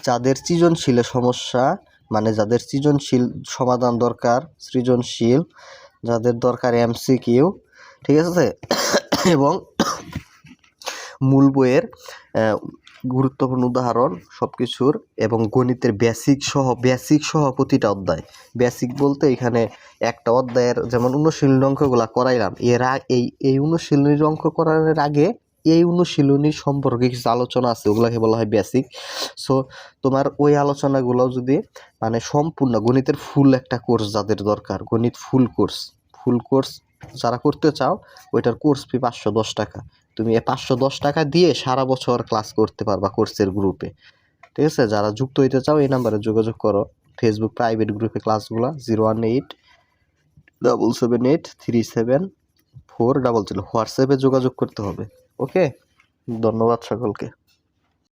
যাদের সৃজনশীল সমস্যা, মানে যাদের সৃজনশীল সমাধান দরকার, সৃজনশীল যাদের দরকার এমসিকিউ, ঠিক আছে, এবং মূল বইয়ের গুরুত্বপূর্ণ উদাহরণ সবকিছুর, এবং গণিতের বেসিক সহ প্রতিটা অধ্যায়। বেসিক বলতে এখানে একটা অধ্যায়ের যেমন অনুশীলনী অঙ্কগুলা করাইলাম, এই অনুশীলনীর অঙ্ক করানোর আগে এই অনুশীলনীর সম্পর্কে কিছু আলোচনা আছে, ওগুলাকে বলা হয় বেসিক। সো তোমার ওই আলোচনাগুলো যদি মানে সম্পূর্ণ গণিতের ফুল একটা কোর্স যাদের দরকার, গণিত ফুল কোর্স যারা করতে চাও, ওইটার কোর্স ফি 510 টাকা। তুমি 510 টাকা দিয়ে সারা বছর ক্লাস করতে পারবা কোর্সের গ্রুপে। ঠিক আছে, যারা যুক্ত হইতে চাও এই নাম্বারে যোগাযোগ করো। ফেসবুক প্রাইভেট গ্রুপে ক্লাসগুলো 01877837400, হোয়াটসঅ্যাপে যোগাযোগ করতে হবে। ওকে, ধন্যবাদ সকলকে।